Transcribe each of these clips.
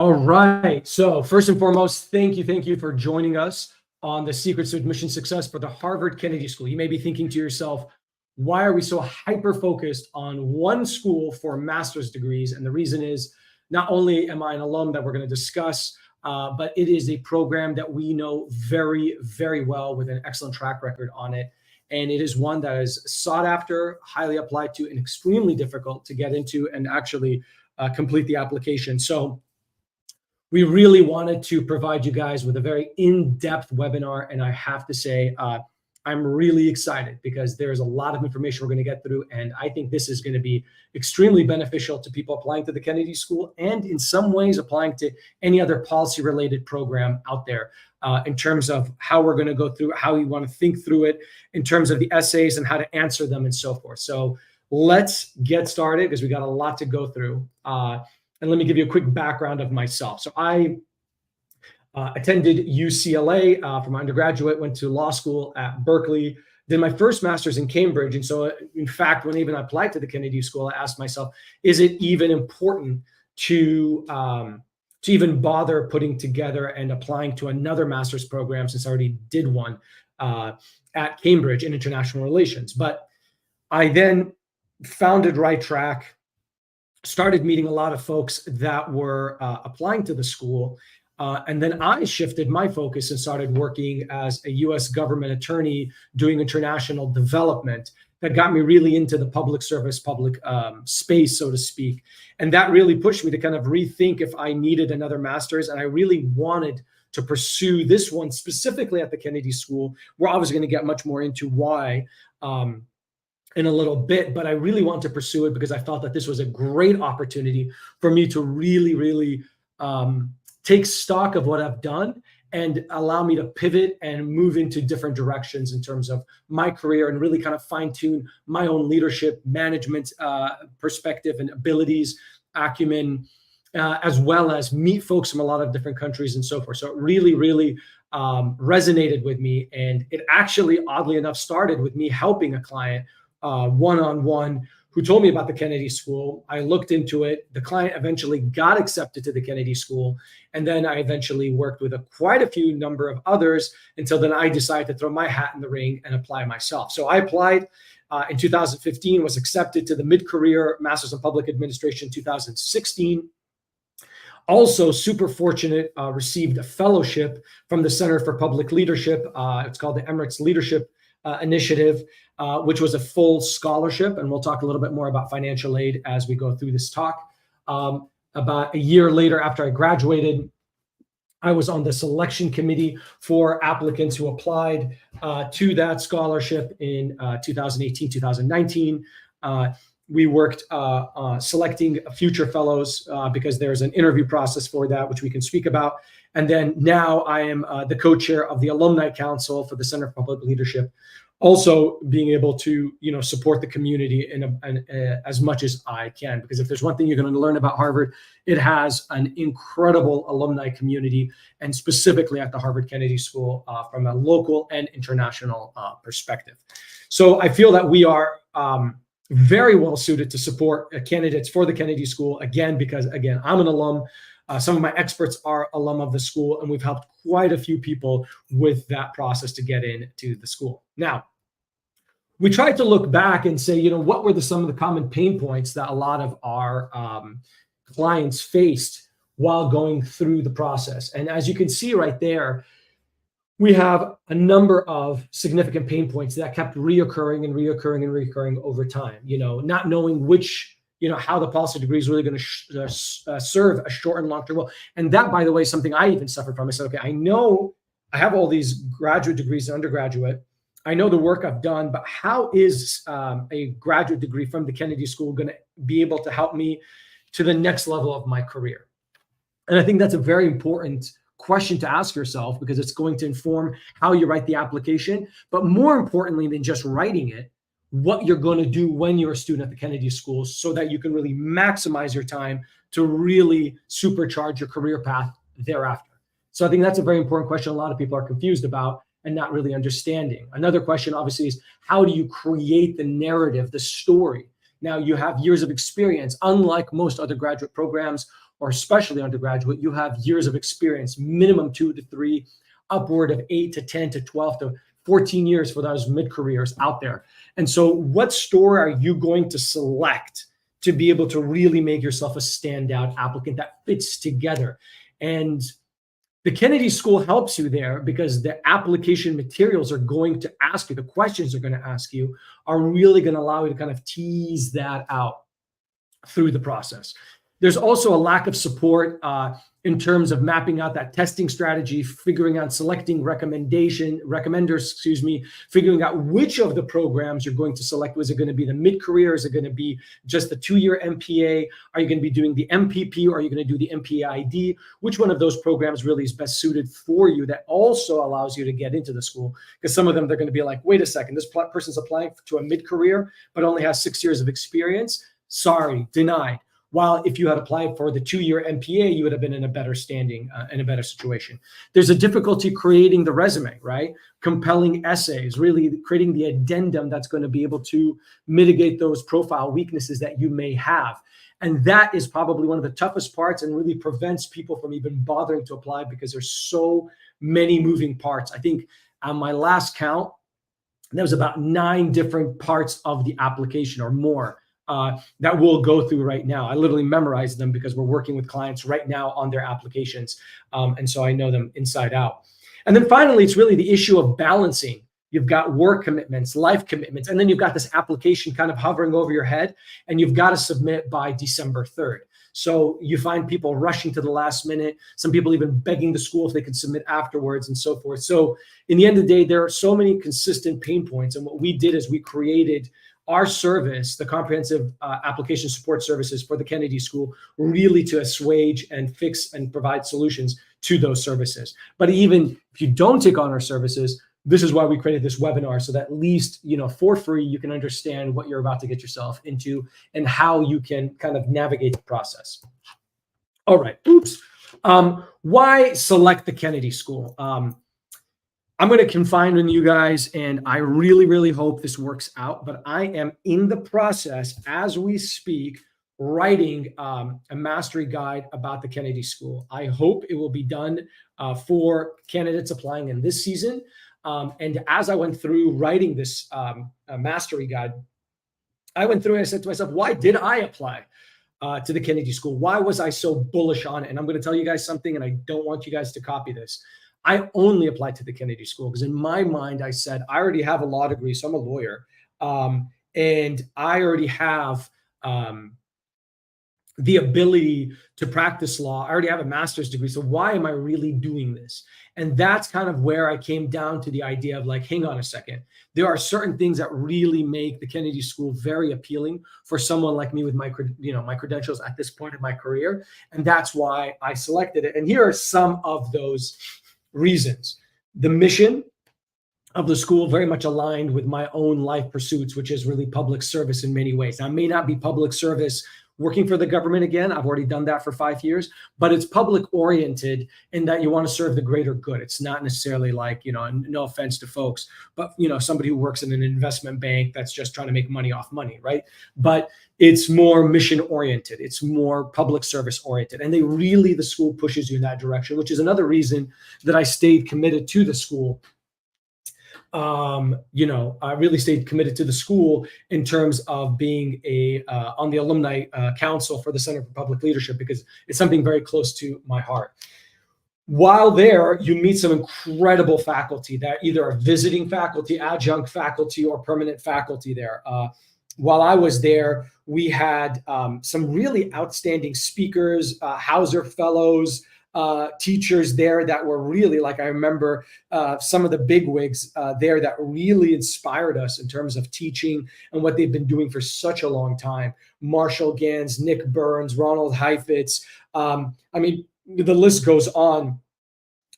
All right. So first and foremost, thank you for joining us on the Secrets to Admission Success for the Harvard Kennedy School. You may be thinking to yourself, why are we so hyper-focused on one school for master's degrees? And the reason is, not only am I an alum that we're going to discuss, but it is a program that we know very well with an excellent track record on it. And it is one that is sought after, highly applied to, and extremely difficult to get into and actually complete the application. So we really wanted to provide you guys with a very in-depth webinar. And I have to say, I'm really excited because there's a lot of information we're going to get through. And I think this is going to be extremely beneficial to people applying to the Kennedy School and in some ways applying to any other policy-related program out there in terms of how we're going to go through, how you want to think through it, in terms of the essays and how to answer them and so forth. So let's get started because we got a lot to go through. And let me give you a quick background of myself. So I attended UCLA for my undergraduate, went to law school at Berkeley, did my first master's in Cambridge. And so in fact, when even I applied to the Kennedy School, I asked myself, is it even important to even bother putting together and applying to another master's program since I already did one at Cambridge in international relations? But I then founded Right Track, started meeting a lot of folks that were applying to the school. And then I shifted my focus and started working as a US government attorney doing international development. That got me really into the public service, public space, so to speak. And that really pushed me to kind of rethink if I needed another master's. And I really wanted to pursue this one specifically at the Kennedy School, where I was going to get much more into why in a little bit, but I really want to pursue it because I felt that this was a great opportunity for me to really take stock of what I've done and allow me to pivot and move into different directions in terms of my career and really kind of fine tune my own leadership, management perspective and abilities, acumen, as well as meet folks from a lot of different countries and so forth. So it really resonated with me. And it actually, oddly enough, started with me helping a client one-on-one who told me about the Kennedy School. I looked into it. The client eventually got accepted to the Kennedy School. And then I eventually worked with quite a few number of others until then I decided to throw my hat in the ring and apply myself. So I applied in 2015, was accepted to the mid-career Masters in Public Administration in 2016. Also super fortunate, received a fellowship from the Center for Public Leadership. It's called the Emirates Leadership Initiative, which was a full scholarship. And we'll talk a little bit more about financial aid as we go through this talk. About a year later, after I graduated, I was on the selection committee for applicants who applied to that scholarship in 2018, 2019. We worked selecting future fellows because there's an interview process for that, which we can speak about. And then now I am the co-chair of the Alumni Council for the Center for Public Leadership, also being able to support the community in as much as I can. Because if there's one thing you're going to learn about Harvard, it has an incredible alumni community, and specifically at the Harvard Kennedy School from a local and international perspective. So I feel that we are very well suited to support candidates for the Kennedy School, again, because again, I'm an alum. Some of my experts are alum of the school, and we've helped quite a few people with that process to get into the school. Now, we tried to look back and say, what were some of the common pain points that a lot of our clients faced while going through the process. And as you can see right there, we have a number of significant pain points that kept reoccurring over time. Not knowing which, how the policy degree is really going to serve a short and long-term goal. And that, by the way, is something I even suffered from. I said, okay, I know I have all these graduate degrees and undergraduate. I know the work I've done, but how is a graduate degree from the Kennedy School going to be able to help me to the next level of my career? And I think that's a very important question to ask yourself, because it's going to inform how you write the application, but more importantly than just writing it, what you're going to do when you're a student at the Kennedy School, so that you can really maximize your time to really supercharge your career path thereafter. So I think that's a very important question a lot of people are confused about and not really understanding. Another question, obviously, is how do you create the narrative, the story? Now, you have years of experience. Unlike most other graduate programs, or especially undergraduate, you have years of experience, minimum 2 to 3, upward of 8 to 10 to 12 to 14 years for those mid-careers out there. And so what story are you going to select to be able to really make yourself a standout applicant that fits together? And the Kennedy School helps you there because the application materials are going to ask you, the questions they're going to ask you are really going to allow you to kind of tease that out through the process. There's also a lack of support in terms of mapping out that testing strategy, figuring out selecting recommenders, figuring out which of the programs you're going to select. Was it going to be the mid-career? Is it going to be just the 2-year MPA? Are you going to be doing the MPP, or are you going to do the MPID? Which one of those programs really is best suited for you that also allows you to get into the school? Because some of them, they're going to be like, wait a second, this person's applying to a mid-career, but only has 6 years of experience. Sorry, denied. While if you had applied for the 2-year MPA, you would have been in a better standing, in a better situation. There's a difficulty creating the resume, right? Compelling essays, really creating the addendum that's going to be able to mitigate those profile weaknesses that you may have. And that is probably one of the toughest parts and really prevents people from even bothering to apply because there's so many moving parts. I think on my last count, there was about 9 different parts of the application or more. That we'll go through right now. I literally memorized them because we're working with clients right now on their applications. And so I know them inside out. And then finally, it's really the issue of balancing. You've got work commitments, life commitments, and then you've got this application kind of hovering over your head, and you've got to submit by December 3rd. So you find people rushing to the last minute, some people even begging the school if they could submit afterwards and so forth. So in the end of the day, there are so many consistent pain points. And what we did is we created our service, the comprehensive application support services for the Kennedy School, really to assuage and fix and provide solutions to those services. But even if you don't take on our services, this is why we created this webinar, so that at least, for free, you can understand what you're about to get yourself into and how you can kind of navigate the process. All right. Why select the Kennedy School? I'm going to confine on you guys, and I really, really hope this works out. But I am in the process, as we speak, writing a mastery guide about the Kennedy School. I hope it will be done for candidates applying in this season. And as I went through writing this mastery guide, I went through and I said to myself, why did I apply to the Kennedy School? Why was I so bullish on it? And I'm going to tell you guys something, and I don't want you guys to copy this. I only applied to the Kennedy School because in my mind, I said, I already have a law degree, so I'm a lawyer. And I already have the ability to practice law. I already have a master's degree. So why am I really doing this? And that's kind of where I came down to the idea of like, hang on a second. There are certain things that really make the Kennedy School very appealing for someone like me with my credentials at this point in my career. And that's why I selected it. And here are some of those reasons. The mission of the school very much aligned with my own life pursuits, which is really public service in many ways. Now, it may not be public service working for the government again. I've already done that for 5 years, but it's public oriented in that you want to serve the greater good. It's not necessarily like, no offense to folks, but somebody who works in an investment bank that's just trying to make money off money, right? But it's more mission oriented. It's more public service oriented. And the school pushes you in that direction, which is another reason that I stayed committed to the school. I really stayed committed to the school in terms of being on the alumni council for the Center for Public Leadership, because it's something very close to my heart. While there, you meet some incredible faculty that either are visiting faculty, adjunct faculty, or permanent faculty there. While I was there, we had some really outstanding speakers, Hauser fellows, teachers there that were really, like, I remember some of the bigwigs there that really inspired us in terms of teaching and what they've been doing for such a long time. Marshall Gans, Nick Burns, Ronald Heifetz. The list goes on.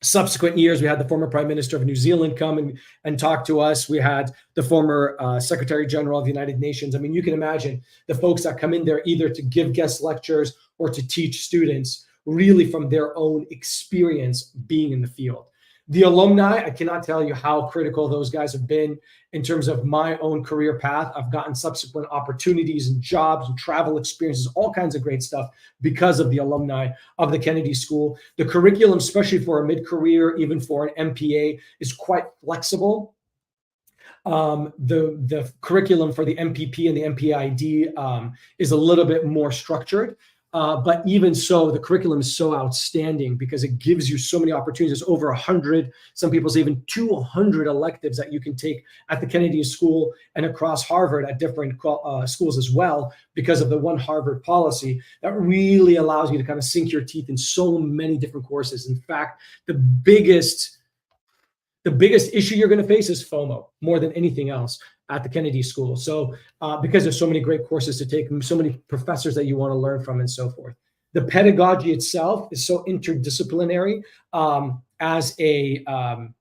Subsequent years, we had the former Prime Minister of New Zealand come and talk to us. We had the former Secretary General of the United Nations. You can imagine the folks that come in there either to give guest lectures or to teach students, really from their own experience being in the field. The alumni, I cannot tell you how critical those guys have been in terms of my own career path. I've gotten subsequent opportunities and jobs and travel experiences, all kinds of great stuff because of the alumni of the Kennedy School. The curriculum, especially for a mid-career, even for an MPA, is quite flexible. The curriculum for the MPP and the MPID is a little bit more structured. But even so, the curriculum is so outstanding because it gives you so many opportunities. There's over 100, some people say even 200 electives that you can take at the Kennedy School and across Harvard at different schools as well, because of the one Harvard policy that really allows you to kind of sink your teeth in so many different courses. In fact, the biggest issue you're going to face is FOMO more than anything else at the Kennedy School. So because there's so many great courses to take, so many professors that you want to learn from and so forth. The pedagogy itself is so interdisciplinary. As an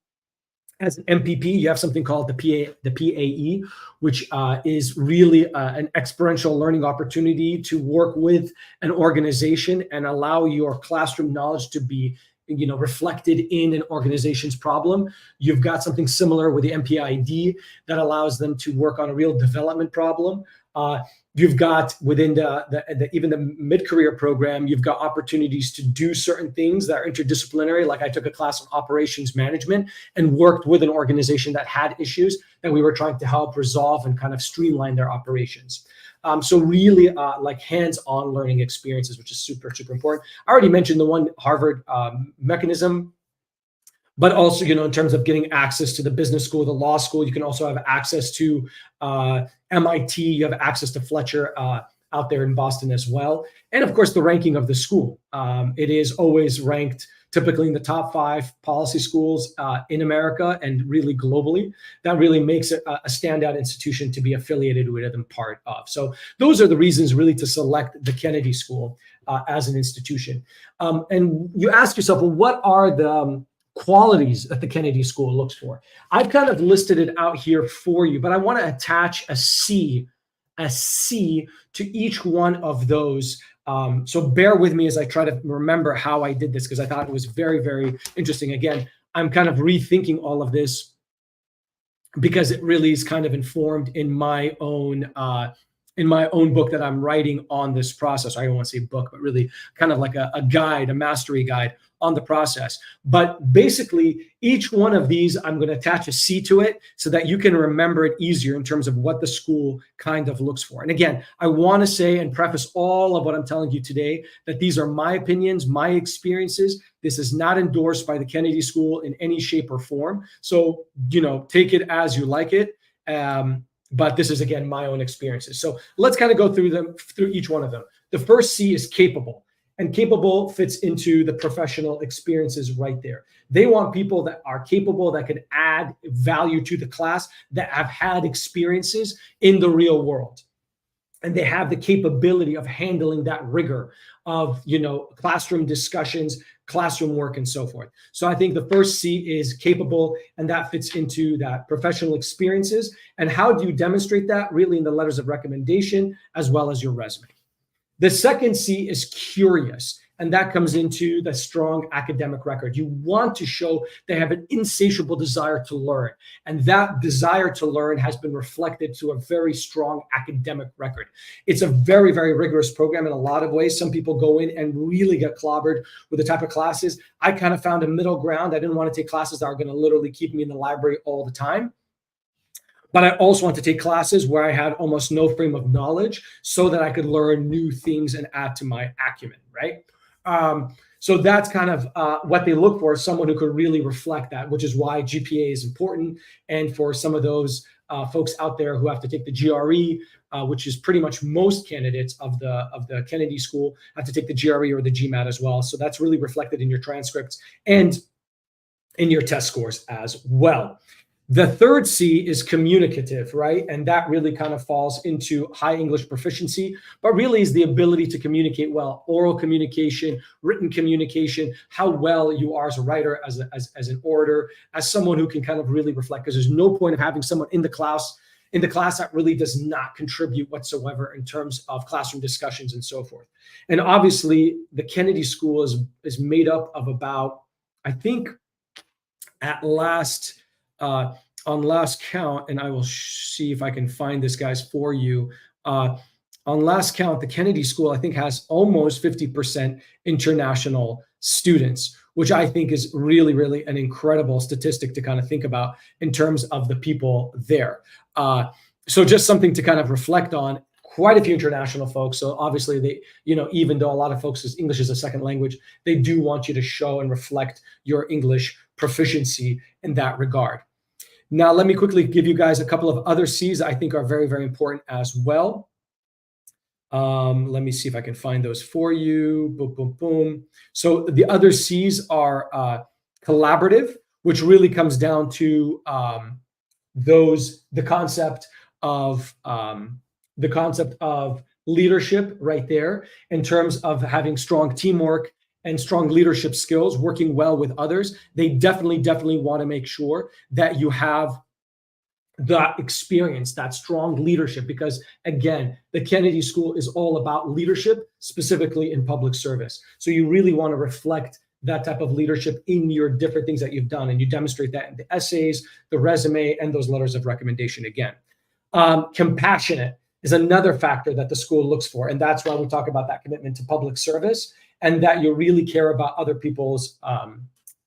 MPP, you have something called the PAE, which is really an experiential learning opportunity to work with an organization and allow your classroom knowledge to be reflected in an organization's problem. You've got something similar with the MPID that allows them to work on a real development problem. You've got within even the mid-career program, you've got opportunities to do certain things that are interdisciplinary. Like I took a class on operations management and worked with an organization that had issues that we were trying to help resolve and kind of streamline their operations. So really like hands-on learning experiences, which is super, super important. I already mentioned the one Harvard mechanism, but also, in terms of getting access to the business school, the law school, you can also have access to MIT, you have access to Fletcher out there in Boston as well. And of course, the ranking of the school. It is always ranked typically in the top 5 policy schools in America and really globally. That really makes it a standout institution to be affiliated with and part of. So those are the reasons really to select the Kennedy School as an institution. And you ask yourself, well, what are the qualities that the Kennedy School looks for? I've kind of listed it out here for you, but I want to attach a C to each one of those. So bear with me as I try to remember how I did this, because I thought it was very, very interesting. Again, I'm kind of rethinking all of this because it really is kind of informed in my own book that I'm writing on this process. I don't want to say book, but really kind of like a guide, a mastery guide on the process. But basically, each one of these, I'm going to attach a C to it so that you can remember it easier in terms of what the school kind of looks for. And again, I want to say and preface all of what I'm telling you today that these are my opinions, my experiences. This is not endorsed by the Kennedy School in any shape or form. So, take it as you like it. But this is, again, my own experiences. So let's kind of go through each one of them. The first C is capable. And capable fits into the professional experiences right there. They want people that are capable, that can add value to the class, that have had experiences in the real world. And they have the capability of handling that rigor of, classroom discussions, classroom work, and so forth. So I think the first C is capable, and that fits into that professional experiences. And how do you demonstrate that? Really in the letters of recommendation, as well as your resume. The second C is curious, and that comes into the strong academic record. You want to show they have an insatiable desire to learn, and that desire to learn has been reflected to a very strong academic record. It's a very, very rigorous program in a lot of ways. Some people go in and really get clobbered with the type of classes. I kind of found a middle ground. I didn't want to take classes that are going to literally keep me in the library all the time. But I also want to take classes where I had almost no frame of knowledge so that I could learn new things and add to my acumen, right? So that's kind of what they look for, someone who could really reflect that, which is why GPA is important. And for some of those folks out there who have to take the GRE, which is pretty much most candidates of the Kennedy School have to take the GRE or the GMAT as well. So that's really reflected in your transcripts and in your test scores as well. The third C is communicative, right? And that really kind of falls into high English proficiency, but really is the ability to communicate well, oral communication, written communication, how well you are as a writer, as an orator, as someone who can kind of really reflect, because there's no point of having someone in the class that really does not contribute whatsoever in terms of classroom discussions and so forth. And obviously the Kennedy School is made up of about, I think, at last, on last count, and I will see if I can find this, guys, for you. On last count, the Kennedy School, I think, has almost 50% international students, which I think is really, really an incredible statistic to kind of think about in terms of the people there. So just something to kind of reflect on. Quite a few international folks. So obviously they, even though a lot of folks' English is a second language, they do want you to show and reflect your English proficiency in that regard. Now, let me quickly give you guys a couple of other C's that I think are very, very important as well. Let me see if I can find those for you. Boom, boom, boom. So the other C's are collaborative, which really comes down to the concept of leadership right there, in terms of having strong teamwork and strong leadership skills, working well with others. They definitely want to make sure that you have that experience, that strong leadership, because again, the Kennedy School is all about leadership, specifically in public service. So you really want to reflect that type of leadership in your different things that you've done, and you demonstrate that in the essays, the resume, and those letters of recommendation again. Compassionate is another factor that the school looks for, and that's why we talk about that commitment to public service, and that you really care about other people's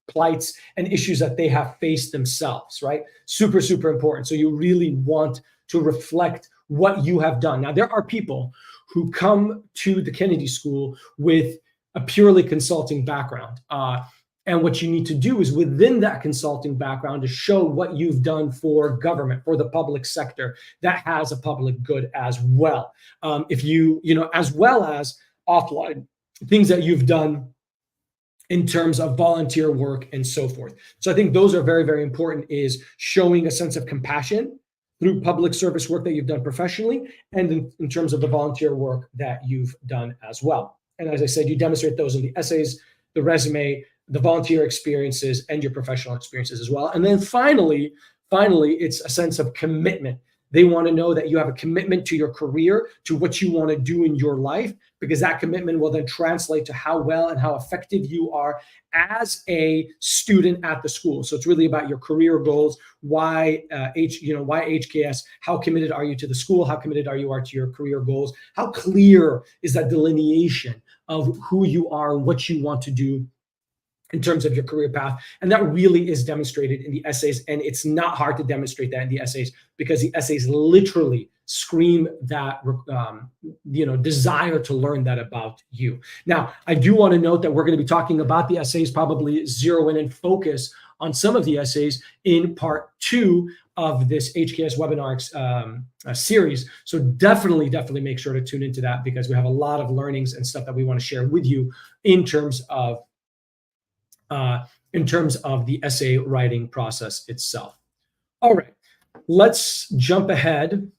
plights and issues that they have faced themselves, right? Super, super important. So you really want to reflect what you have done. Now, there are people who come to the Kennedy School with a purely consulting background. And what you need to do is, within that consulting background, to show what you've done for government, for the public sector that has a public good as well. If you, as well as offline things that you've done in terms of volunteer work and so forth. So I think those are very, very important, is showing a sense of compassion through public service work that you've done professionally, and in terms of the volunteer work that you've done as well. And as I said, you demonstrate those in the essays, the resume, the volunteer experiences, and your professional experiences as well. And then finally, it's a sense of commitment. They want to know that you have a commitment to your career, to what you want to do in your life, because that commitment will then translate to how well and how effective you are as a student at the school. So it's really about your career goals. Why HKS? How committed are you to the school? How committed are you to your career goals? How clear is that delineation of who you are and what you want to do in terms of your career path? And that really is demonstrated in the essays. And it's not hard to demonstrate that in the essays, because the essays literally scream that desire to learn that about you. Now, I do want to note that we're going to be talking about the essays, probably zero in and focus on some of the essays in part 2 of this HKS webinar series. So definitely make sure to tune into that, because we have a lot of learnings and stuff that we want to share with you in terms of the essay writing process itself. All right, let's jump ahead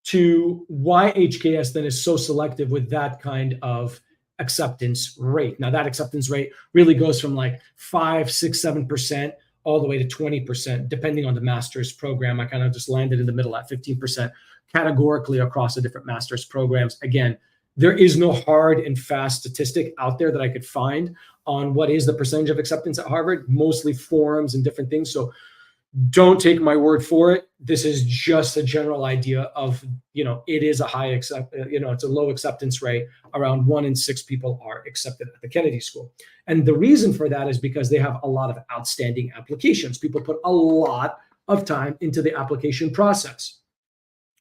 to why HKS then is so selective with that kind of acceptance rate. Now, that acceptance rate really goes from like 5, 6, 7% all the way to 20%, depending on the master's program. I kind of just landed in the middle at 15% categorically across the different master's programs. Again, there is no hard and fast statistic out there that I could find on what is the percentage of acceptance at Harvard, mostly forums and different things. So don't take my word for it. This is just a general idea of, it is a high it's a low acceptance rate. Around 1 in 6 people are accepted at the Kennedy School. And the reason for that is because they have a lot of outstanding applications. People put a lot of time into the application process.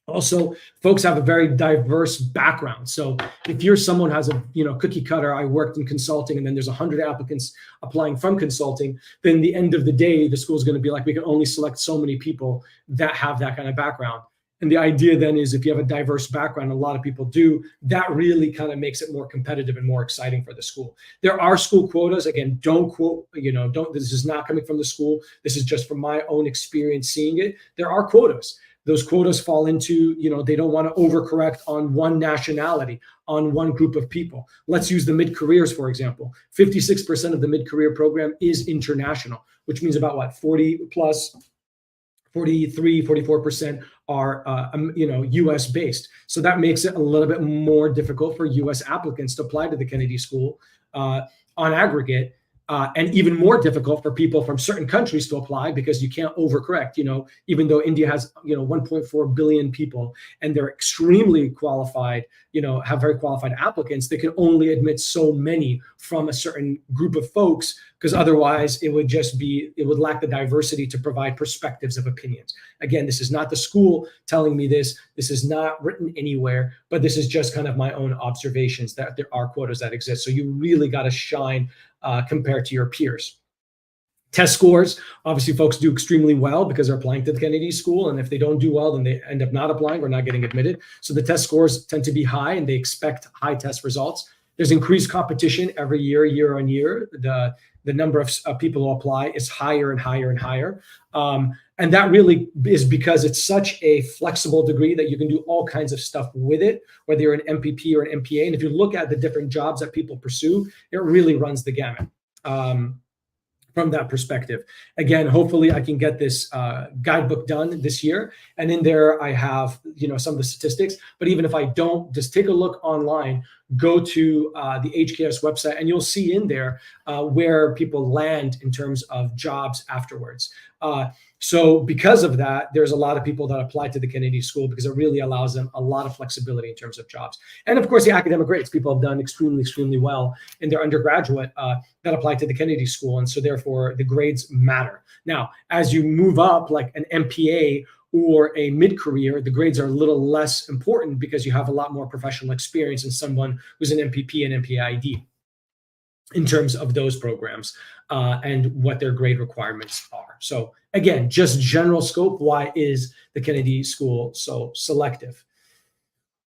Also, folks have a very diverse background. So if you're someone who has a cookie cutter, I worked in consulting, and then there's 100 applicants applying from consulting, then the end of the day, the school is going to be like, we can only select so many people that have that kind of background. And the idea then is, if you have a diverse background, a lot of people do, that really kind of makes it more competitive and more exciting for the school. There are school quotas. Again, don't quote, this is not coming from the school. This is just from my own experience seeing it. There are quotas. Those quotas fall into, they don't want to overcorrect on one nationality, on one group of people. Let's use the mid-careers, for example. 56% of the mid-career program is international, which means about 40 plus, 43, 44% are, US based. So that makes it a little bit more difficult for US applicants to apply to the Kennedy School on aggregate, and even more difficult for people from certain countries to apply because you can't overcorrect. Even though India has 1.4 billion people and they're extremely qualified, have very qualified applicants, they can only admit so many from a certain group of folks, because otherwise it would lack the diversity to provide perspectives of opinions. Again, this is not the school telling me this. This is not written anywhere, but this is just kind of my own observations that there are quotas that exist. So you really got to shine compared to your peers. Test scores, obviously folks do extremely well because they're applying to the Kennedy School. And if they don't do well, then they end up not applying or not getting admitted. So the test scores tend to be high and they expect high test results. There's increased competition every year on year. The number of people who apply is higher and higher and higher. And that really is because it's such a flexible degree that you can do all kinds of stuff with it, whether you're an MPP or an MPA. And if you look at the different jobs that people pursue, it really runs the gamut from that perspective. Again, hopefully I can get this guidebook done this year. And in there, I have some of the statistics. But even if I don't, just take a look online, go to the HKS website, and you'll see in there where people land in terms of jobs afterwards. So because of that, there's a lot of people that apply to the Kennedy School because it really allows them a lot of flexibility in terms of jobs. And of course, the academic grades. People have done extremely, extremely well in their undergraduate that apply to the Kennedy School. And so therefore, the grades matter. Now, as you move up like an MPA or a mid-career, the grades are a little less important because you have a lot more professional experience than someone who's an MPP and MPID in terms of those programs and what their grade requirements are. So again, just general scope, why is the Kennedy School so selective?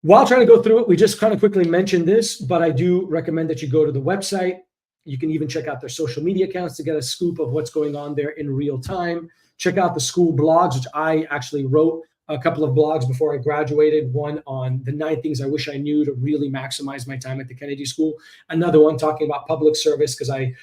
While trying to go through it, we just kind of quickly mentioned this, but I do recommend that you go to the website. You can even check out their social media accounts to get a scoop of what's going on there in real time. Check out the school blogs, which I actually wrote a couple of blogs before I graduated. One on the 9 things I wish I knew to really maximize my time at the Kennedy School. Another one talking about public service because I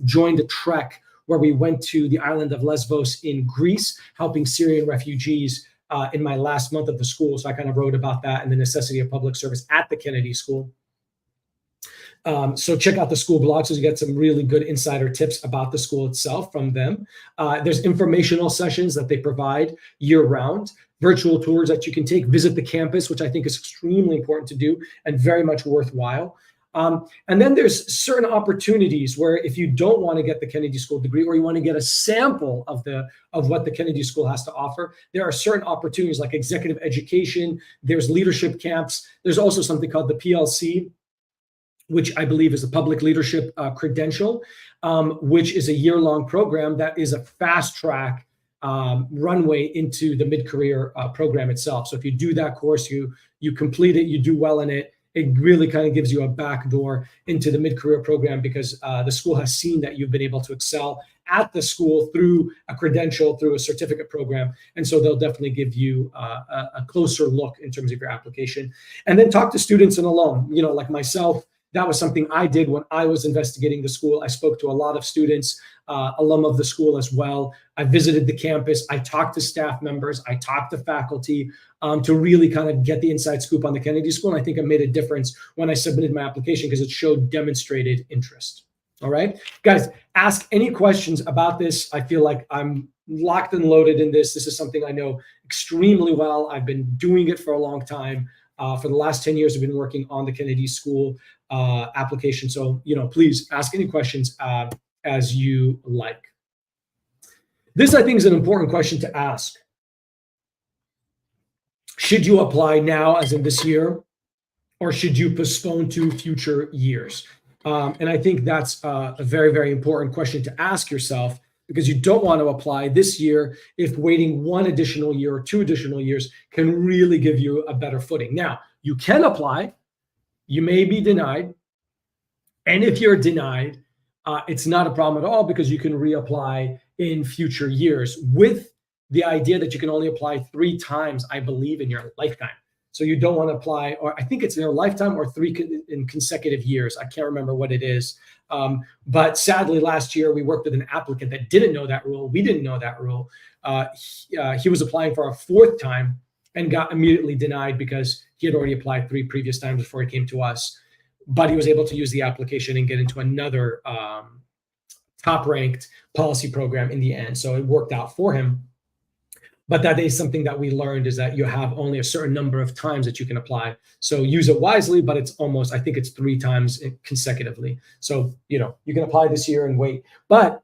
joined a trek where we went to the island of Lesbos in Greece, helping Syrian refugees in my last month of the school. So I kind of wrote about that and the necessity of public service at the Kennedy School. So check out the school blogs so you get some really good insider tips about the school itself from them. There's informational sessions that they provide year-round, virtual tours that you can take, visit the campus, which I think is extremely important to do and very much worthwhile. And then there's certain opportunities where if you don't want to get the Kennedy School degree or you want to get a sample of what the Kennedy School has to offer, there are certain opportunities like executive education, there's leadership camps, there's also something called the PLC, which I believe is a public leadership credential, which is a year-long program that is a fast track runway into the mid-career program itself. So if you do that course, you complete it, you do well in it, it really kind of gives you a backdoor into the mid-career program because the school has seen that you've been able to excel at the school through a credential, through a certificate program. And so they'll definitely give you a closer look in terms of your application. And then talk to students and alum, like myself. That was something I did when I was investigating the school. I spoke to a lot of students, alum of the school as well. I visited the campus. I talked to staff members. I talked to faculty to really kind of get the inside scoop on the Kennedy School. And I think it made a difference when I submitted my application because it showed demonstrated interest. All right, guys, ask any questions about this. I feel like I'm locked and loaded in this. This is something I know extremely well. I've been doing it for a long time. For the last 10 years, I've been working on the Kennedy School application. So, please ask any questions as you like. This, I think, is an important question to ask. Should you apply now, as in this year, or should you postpone to future years? And I think that's a very, very important question to ask yourself because you don't want to apply this year if waiting 1 additional year or 2 additional years can really give you a better footing. Now, you can apply. You may be denied. And if you're denied, it's not a problem at all because you can reapply in future years with the idea that you can only apply 3 times, I believe, in your lifetime. So you don't want to apply, or I think it's in your lifetime or 3 in consecutive years. I can't remember what it is. But sadly, last year, we worked with an applicant that didn't know that rule. We didn't know that rule. He was applying for a 4th time and got immediately denied because he had already applied 3 previous times before he came to us. But he was able to use the application and get into another top-ranked policy program in the end. So it worked out for him. But that is something that we learned, is that you have only a certain number of times that you can apply. So use it wisely, but it's almost, I think it's 3 times consecutively. So, you can apply this year and wait. But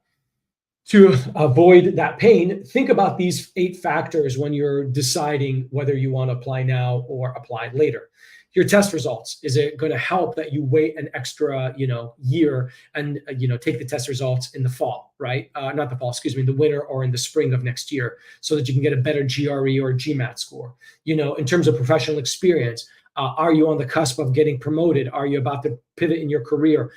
to avoid that pain, think about these 8 factors when you're deciding whether you want to apply now or apply later. Your test results. Is it going to help that you wait an extra, year and, take the test results in the fall, right? Not the fall, excuse me, the winter or in the spring of next year, so that you can get a better GRE or GMAT score? In terms of professional experience, are you on the cusp of getting promoted? Are you about to pivot in your career?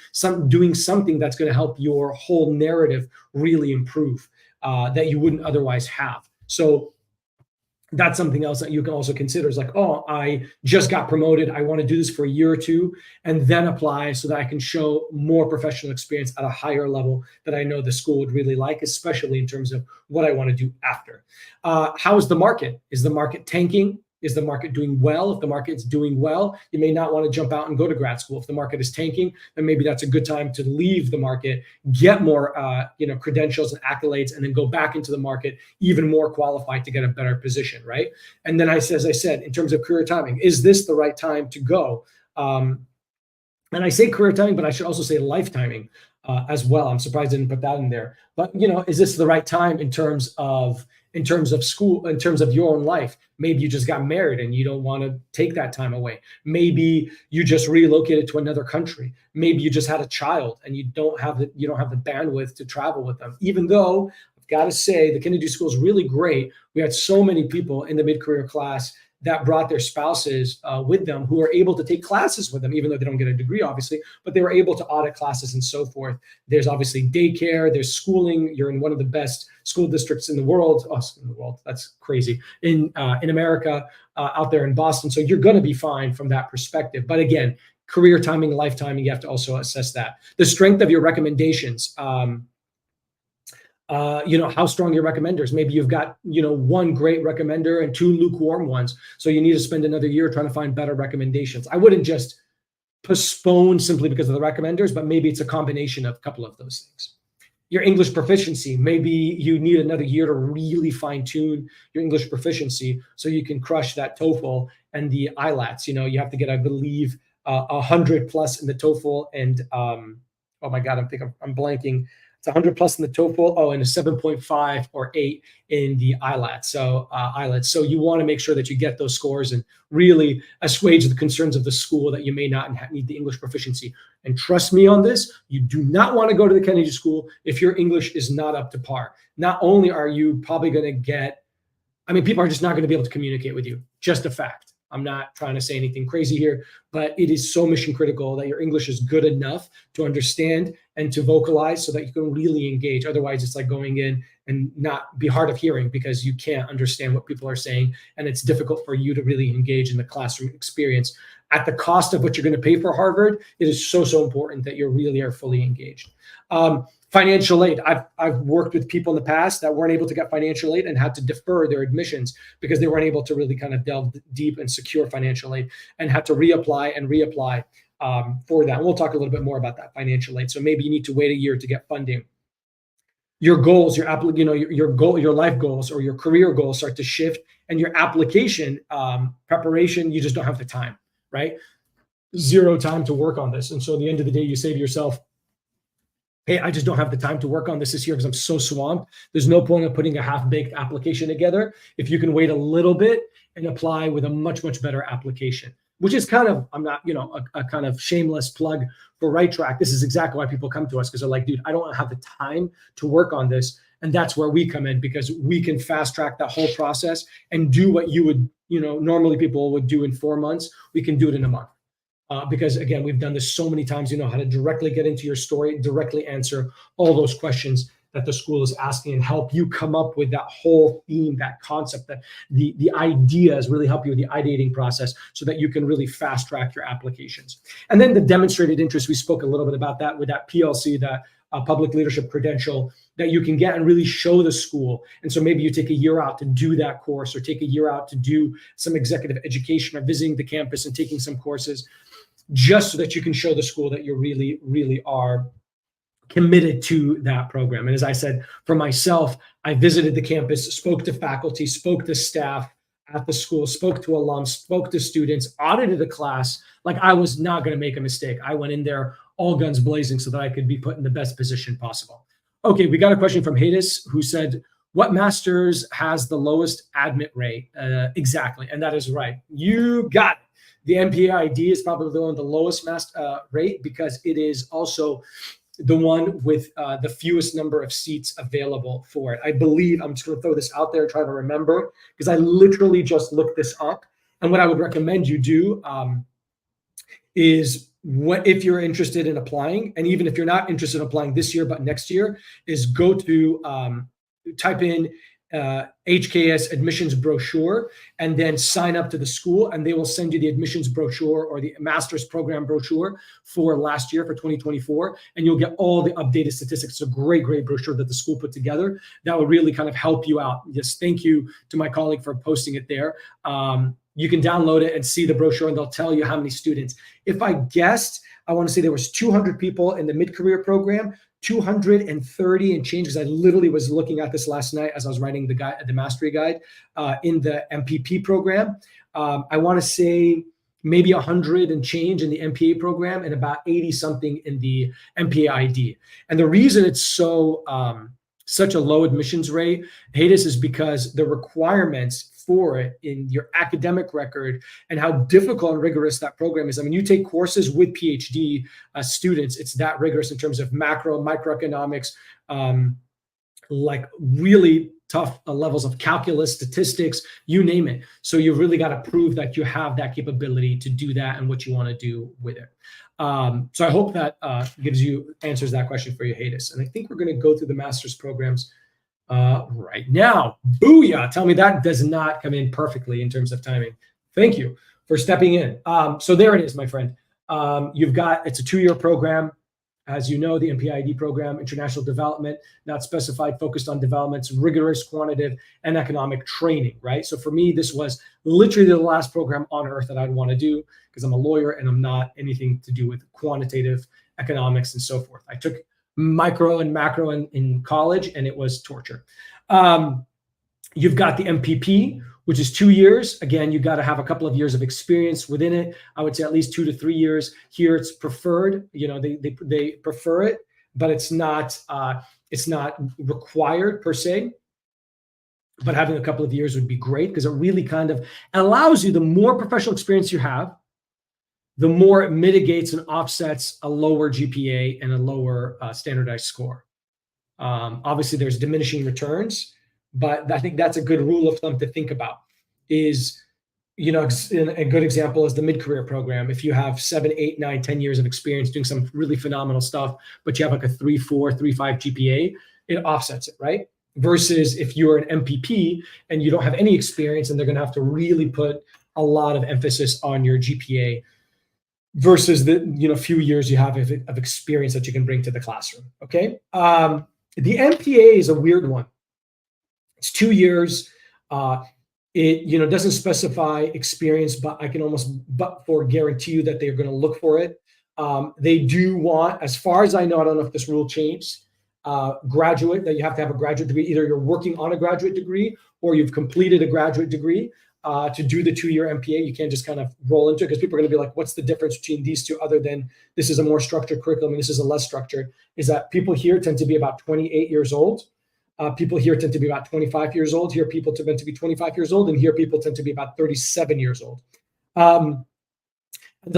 Doing something that's going to help your whole narrative really improve, that you wouldn't otherwise have. So that's something else that you can also consider, is like, oh, I just got promoted. I want to do this for a year or two and then apply, so that I can show more professional experience at a higher level that I know the school would really like, especially in terms of what I want to do after. How is the market? Is the market tanking? Is the market doing well? If the market's doing well, you may not want to jump out and go to grad school. If the market is tanking, then maybe that's a good time to leave the market, get more credentials and accolades, and then go back into the market even more qualified to get a better position, right? And then as I said, in terms of career timing, is this the right time to go? And I say career timing, but I should also say life timing as well. I'm surprised I didn't put that in there. But is this the right time in terms of school, in terms of your own life? Maybe you just got married and you don't want to take that time away. Maybe you just relocated to another country. Maybe you just had a child and you don't have the bandwidth to travel with them. Even though I've got to say the Kennedy School is really great. We had so many people in the mid-career class that brought their spouses with them, who are able to take classes with them, even though they don't get a degree, obviously, but they were able to audit classes and so forth. There's obviously daycare, there's schooling. You're in one of the best school districts in the world. Oh, in the world, that's crazy. In America, out there in Boston. So you're going to be fine from that perspective. But again, career timing, life timing, you have to also assess that. The strength of your recommendations. How strong your recommenders. Maybe you've got, 1 great recommender and 2 lukewarm ones. So you need to spend another year trying to find better recommendations. I wouldn't just postpone simply because of the recommenders, but maybe it's a combination of a couple of those things. Your English proficiency. Maybe you need another year to really fine tune your English proficiency so you can crush that TOEFL and the IELTS. You have to get, I believe, 100 plus in the TOEFL and, oh my God, I'm blanking. It's 100 plus in the TOEFL, and a 7.5 or 8 in the IELTS. So you want to make sure that you get those scores and really assuage the concerns of the school that you may not need the English proficiency. And trust me on this, you do not want to go to the Kennedy School if your English is not up to par. Not only are you probably going to get, people are just not going to be able to communicate with you. Just a fact. I'm not trying to say anything crazy here, but it is so mission critical that your English is good enough to understand and to vocalize so that you can really engage. Otherwise, it's like going in and not be hard of hearing because you can't understand what people are saying. And it's difficult for you to really engage in the classroom experience. At the cost of what you're going to pay for Harvard, it is so, so important that you really are fully engaged. Financial aid. I've worked with people in the past that weren't able to get financial aid and had to defer their admissions because they weren't able to really kind of delve deep and secure financial aid and had to reapply for that. And we'll talk a little bit more about that financial aid. So maybe you need to wait a year to get funding. Your goals, your life goals or your career goals start to shift, and your application preparation, you just don't have the time, right? 0 time to work on this. And so at the end of the day, you say to yourself, hey, I just don't have the time to work on this year because I'm so swamped. There's no point in putting a half-baked application together if you can wait a little bit and apply with a much, much better application, which is kind of, I'm not, a kind of shameless plug for Right Track. This is exactly why people come to us, because they're like, dude, I don't have the time to work on this. And that's where we come in, because we can fast track that whole process and do what you would, normally people would do in 4 months. We can do it in a month. Because again, we've done this so many times, how to directly get into your story, directly answer all those questions that the school is asking and help you come up with that whole theme, that concept, that the ideas really help you with the ideating process so that you can really fast track your applications. And then the demonstrated interest, we spoke a little bit about that with that PLC, that public leadership credential that you can get and really show the school. And so maybe you take a year out to do that course, or take a year out to do some executive education or visiting the campus and taking some courses, just so that you can show the school that you really, really are committed to that program. And as I said, for myself, I visited the campus, spoke to faculty, spoke to staff at the school, spoke to alums, spoke to students, audited the class. Like I was not going to make a mistake. I went in there all guns blazing so that I could be put in the best position possible. Okay, we got a question from Hadis who said, what master's has the lowest admit rate? Exactly, and that is right. You got it. The MPID is probably the one with the lowest rate because it is also the one with the fewest number of seats available for it. I believe, I'm just going to throw this out there, try to remember, because I literally just looked this up. And what I would recommend you do is, what if you're interested in applying, and even if you're not interested in applying this year but next year, is go to type in HKS admissions brochure and then sign up to the school, and they will send you the admissions brochure or the master's program brochure for last year, for 2024, and you'll get all the updated statistics. It's a great brochure that the school put together that will really kind of help you out. Yes, thank you to my colleague for posting it there. You can download it and see the brochure, and they'll tell you how many students. If I guessed, I want to say there was 200 people in the mid-career program, 230 and change, because I literally was looking at this last night as I was writing the mastery guide in the MPP program. I want to say maybe 100 and change in the MPA program and about 80 something in the MPAID. And the reason it's so such a low admissions rate, Hadis, is because the requirements for it in your academic record and how difficult and rigorous that program is. I mean, you take courses with PhD students, it's that rigorous in terms of microeconomics, like really tough levels of calculus, statistics, you name it. So you've really got to prove that you have that capability to do that and what you want to do with it. So I hope that answers that question for you, Hadis. And I think we're going to go through the master's programs right now. Booyah! Tell me that does not come in perfectly in terms of timing. Thank you for stepping in. So there it is, my friend. It's a 2-year program. As you know, the MPID program, international development, not specified, focused on developments, rigorous quantitative and economic training, right? So for me, this was literally the last program on earth that I'd want to do, because I'm a lawyer and I'm not anything to do with quantitative economics and so forth. I took micro and macro in college, and it was torture. You've got the MPP, which is 2 years. Again, you got to have a couple of years of experience within it. I would say at least 2 to 3 years. Here it's preferred. You know, they prefer it, but it's not required per se. But having a couple of years would be great, because it really kind of allows you, the more professional experience you have, the more it mitigates and offsets a lower GPA and a lower standardized score. Obviously, there's diminishing returns, but I think that's a good rule of thumb to think about. Is, you know, a good example is the mid-career program. If you have 7, 8, 9, 10 years of experience doing some really phenomenal stuff, but you have like a 3.4, 3.5 GPA, it offsets it, right? Versus if you're an MPP and you don't have any experience, and they're going to have to really put a lot of emphasis on your GPA versus the few years you have of experience that you can bring to the classroom. Okay, the MPA is a weird one. It's 2 years. It doesn't specify experience, but I can almost guarantee you that they're going to look for it. They do want, as far as I know, I don't know if this rule changed, graduate, that you have to have a graduate degree. Either you're working on a graduate degree or you've completed a graduate degree to do the 2-year MPA. You can't just kind of roll into it, because people are going to be like, what's the difference between these two, other than this is a more structured curriculum and this is a less structured? Is that people here tend to be about 28 years old. People here tend to be about 25 years old. Here people tend to be 25 years old. And here people tend to be about 37 years old. The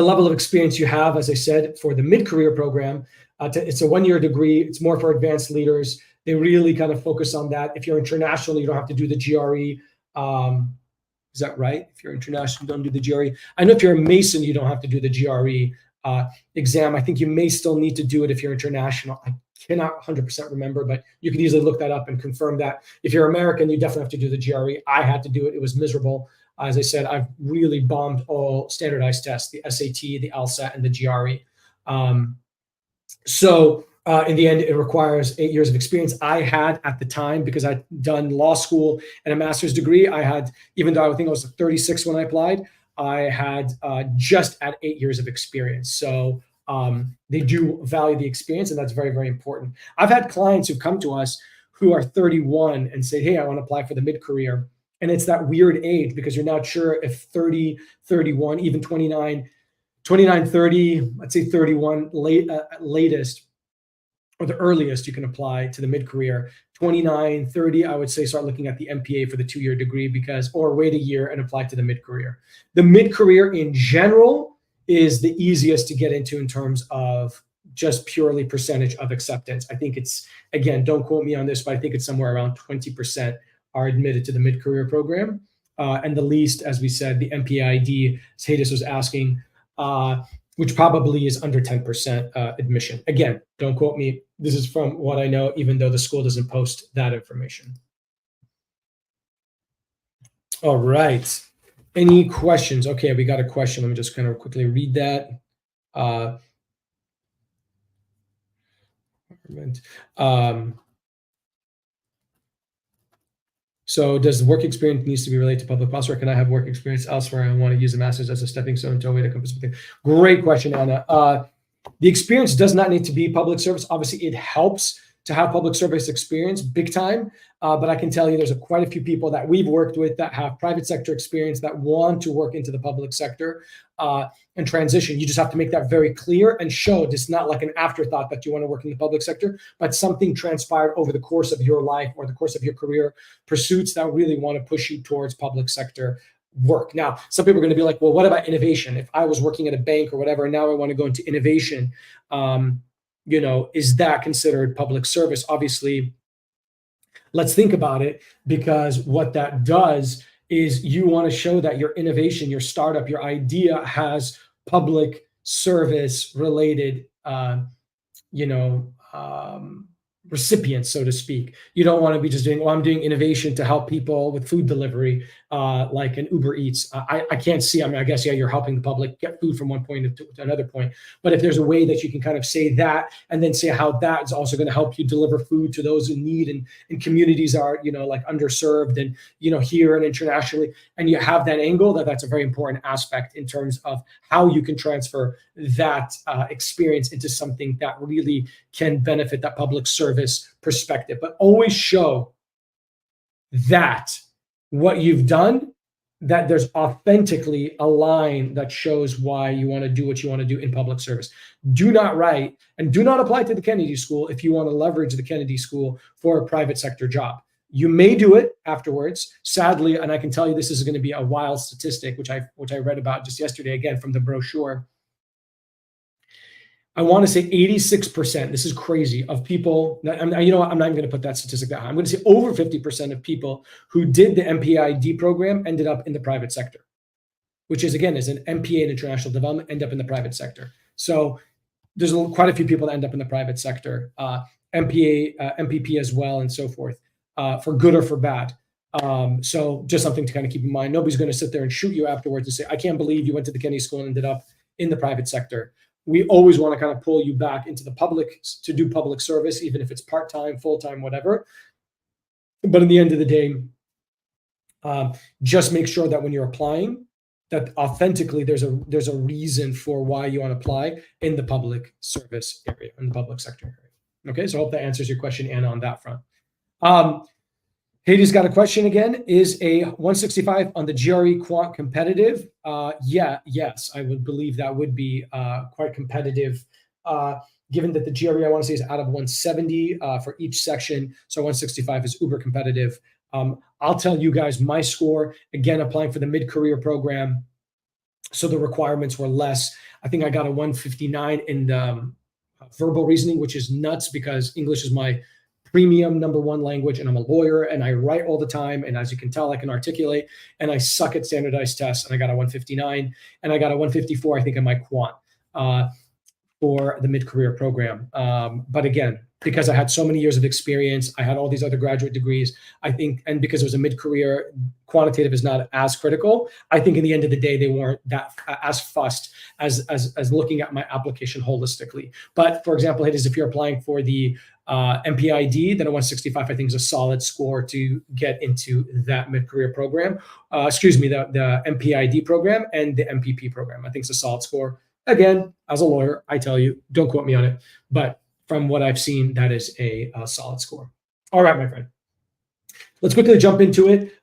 level of experience you have, as I said, for the mid-career program, it's a 1-year degree. It's more for advanced leaders. They really kind of focus on that. If you're international, you don't have to do the GRE. Is that right? If you're international, you don't do the GRE. I know if you're a Mason, you don't have to do the GRE exam. I think you may still need to do it if you're international. I cannot 100% remember, but you could easily look that up and confirm that. If you're American, you definitely have to do the GRE. I had to do it. It was miserable. As I said, I've really bombed all standardized tests, the SAT, the LSAT, and the GRE. So in the end, it requires 8 years of experience. I had at the time, because I'd done law school and a master's degree, I had, even though I think I was 36 when I applied, I had just at 8 years of experience. So they do value the experience, and that's very, very important. I've had clients who come to us who are 31 and say, hey, I want to apply for the mid-career. And it's that weird age because you're not sure if 30, 31, even 29, 30, let's say 31 latest or the earliest you can apply to the mid-career. 29, 30, I would say start looking at the MPA for the 2-year degree or wait a year and apply to the mid-career. The mid-career in general is the easiest to get into in terms of just purely percentage of acceptance. I think it's, again, don't quote me on this, but I think it's somewhere around 20% are admitted to the mid-career program. And the least, as we said, the MPID, as Hadis was asking, which probably is under 10% admission. Again, don't quote me. This is from what I know, even though the school doesn't post that information. All right. Any questions? Okay, we got a question. Let me just kind of quickly read that. So does work experience needs to be related to public policy, or can I have work experience elsewhere and want to use a master's as a stepping stone to a way to compass everything? Great question, Anna. The experience does not need to be public service. Obviously, it helps to have public service experience big time. But I can tell you there's quite a few people that we've worked with that have private sector experience that want to work into the public sector and transition. You just have to make that very clear and show it's not like an afterthought that you want to work in the public sector, but something transpired over the course of your life or the course of your career pursuits that really want to push you towards public sector work. Now, some people are going to be like, well, what about innovation? If I was working at a bank or whatever, and now I want to go into innovation, is that considered public service? Obviously, let's think about it, because what that does is you want to show that your innovation, your startup, your idea has public service related, recipients, so to speak. You don't want to be just doing, well, I'm doing innovation to help people with food delivery, like an Uber Eats. I can't see, I guess, yeah, you're helping the public get food from one point to another point. But if there's a way that you can kind of say that, and then say how that is also going to help you deliver food to those in need and communities are, like underserved and, here and internationally, and you have that angle, that's a very important aspect in terms of how you can transfer that experience into something that really can benefit that public service perspective. But always show that what you've done, that there's authentically a line that shows why you want to do what you want to do in public service. Do not write and do not apply to the Kennedy School if you want to leverage the Kennedy School for a private sector job. You may do it afterwards, sadly, and I can tell you this is going to be a wild statistic, which I read about just yesterday, again, from the brochure. I want to say 86%, this is crazy, of people, I'm not even going to put that statistic that high. I'm going to say over 50% of people who did the MPID program ended up in the private sector, which is, again, is an MPA in international development, end up in the private sector. So there's quite a few people that end up in the private sector, MPA, MPP as well, and so forth, for good or for bad. So just something to kind of keep in mind. Nobody's going to sit there and shoot you afterwards and say, I can't believe you went to the Kennedy School and ended up in the private sector. We always want to kind of pull you back into the public to do public service, even if it's part-time, full-time, whatever. But in the end of the day, just make sure that when you're applying, that authentically there's a reason for why you want to apply in the public service area, in the public sector area. Okay, so I hope that answers your question, Anna, on that front. Hades got a question again. Is a 165 on the GRE quant competitive? Yes, I would believe that would be quite competitive, given that the GRE, I want to say, is out of 170 for each section. So 165 is uber competitive. I'll tell you guys my score, again, applying for the mid-career program. So the requirements were less. I think I got a 159 in the verbal reasoning, which is nuts because English is my premium #1 language, and I'm a lawyer and I write all the time, and as you can tell, I can articulate, and I suck at standardized tests, and I got a 159 and I got a 154, I think, in my quant for the mid-career program. But again, because I had so many years of experience, I had all these other graduate degrees, I think, and because it was a mid-career, quantitative is not as critical. I think in the end of the day, they weren't that as fussed as looking at my application holistically. But for example, it is if you're applying for the MPID, then a 165, I think, is a solid score to get into that mid-career program. The MPID program and the MPP program. I think it's a solid score Again, as a lawyer, I tell you, don't quote me on it, but from what I've seen, that is a solid score. All right, my friend. Let's quickly jump into it.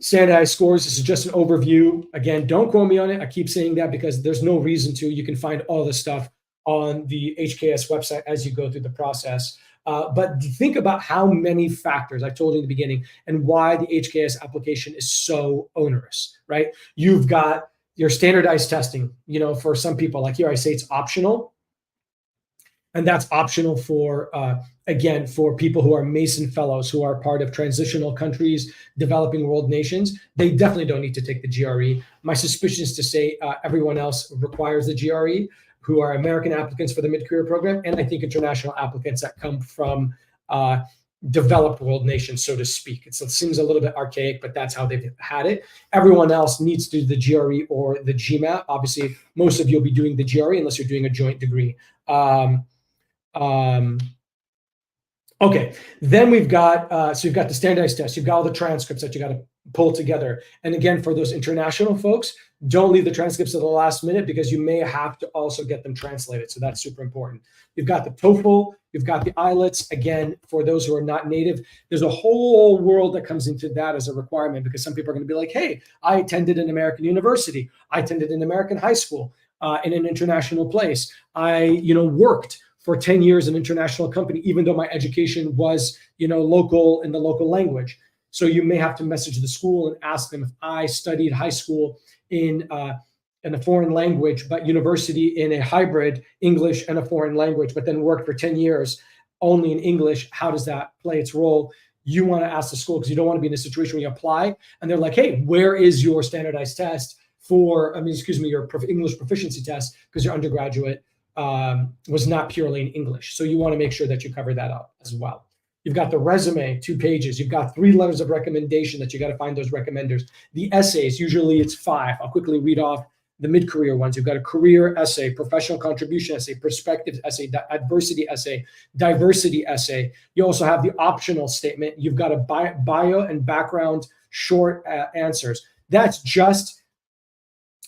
Standardized scores, this is just an overview. Again, don't quote me on it. I keep saying that because there's no reason to. You can find all this stuff on the HKS website as you go through the process. But think about how many factors I told you in the beginning and why the HKS application is so onerous, right? You've got your standardized testing, for some people, like here I say it's optional. And that's optional for, again, for people who are Mason Fellows, who are part of transitional countries, developing world nations. They definitely don't need to take the GRE. My suspicion is to say everyone else requires the GRE, who are American applicants for the mid-career program, and I think international applicants that come from developed world nations, so to speak. It seems a little bit archaic, but that's how they've had it. Everyone else needs to do the GRE or the GMAT. Obviously, most of you will be doing the GRE unless you're doing a joint degree. Okay, then we've got, so you've got the standardized test, you've got all the transcripts that you got to pull together. And again, for those international folks, don't leave the transcripts to the last minute because you may have to also get them translated. So that's super important. You've got the TOEFL, you've got the IELTS. Again, for those who are not native, there's a whole world that comes into that as a requirement because some people are going to be like, hey, I attended an American university. I attended an American high school in an international place. I, worked for 10 years in an international company, even though my education was, local in the local language. So you may have to message the school and ask them if I studied high school in a foreign language, but university in a hybrid English and a foreign language, but then worked for 10 years only in English. How does that play its role? You want to ask the school because you don't want to be in a situation where you apply and they're like, hey, where is your standardized test for, your English proficiency test because your undergraduate was not purely in English. So you want to make sure that you cover that up as well. You've got the resume, 2 pages. You've got 3 letters of recommendation that you got to find those recommenders. The essays, usually it's 5. I'll quickly read off the mid-career ones. You've got a career essay, professional contribution essay, perspective essay, adversity essay, diversity essay. You also have the optional statement. You've got a bio and background short answers. That's just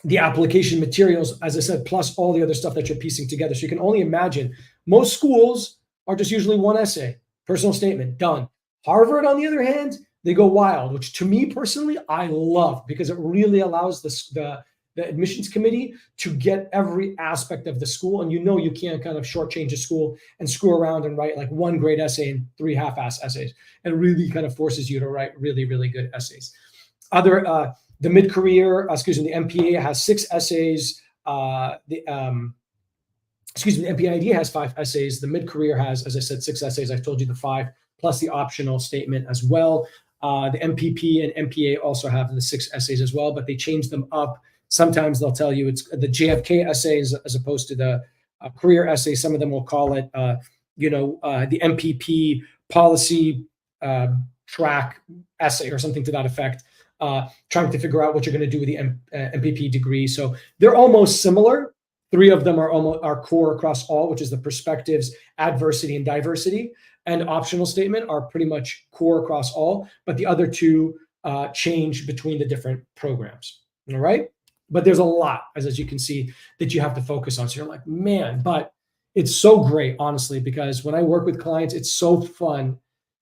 the application materials, as I said, plus all the other stuff that you're piecing together. So you can only imagine most schools are just usually 1 essay, personal statement, done. Harvard, on the other hand, they go wild, which to me personally, I love because it really allows the admissions committee to get every aspect of the school. And you can't kind of shortchange a school and screw around and write like 1 great essay and 3 half-ass essays. It really kind of forces you to write really, really good essays. The mid-career, the MPA has 6 essays. The MPID has 5 essays. The mid-career has, as I said, 6 essays. I've told you the 5, plus the optional statement as well. The MPP and MPA also have the 6 essays as well, but they change them up. Sometimes they'll tell you it's the JFK essays as opposed to the career essay. Some of them will call it, the MPP policy track essay or something to that effect. Trying to figure out what you're going to do with the MPP degree. So they're almost similar. 3 of them are core across all, which is the perspectives, adversity, and diversity. And optional statement are pretty much core across all, but the other 2 change between the different programs. All right. But there's a lot, as you can see, that you have to focus on. So you're like, man, but it's so great, honestly, because when I work with clients, it's so fun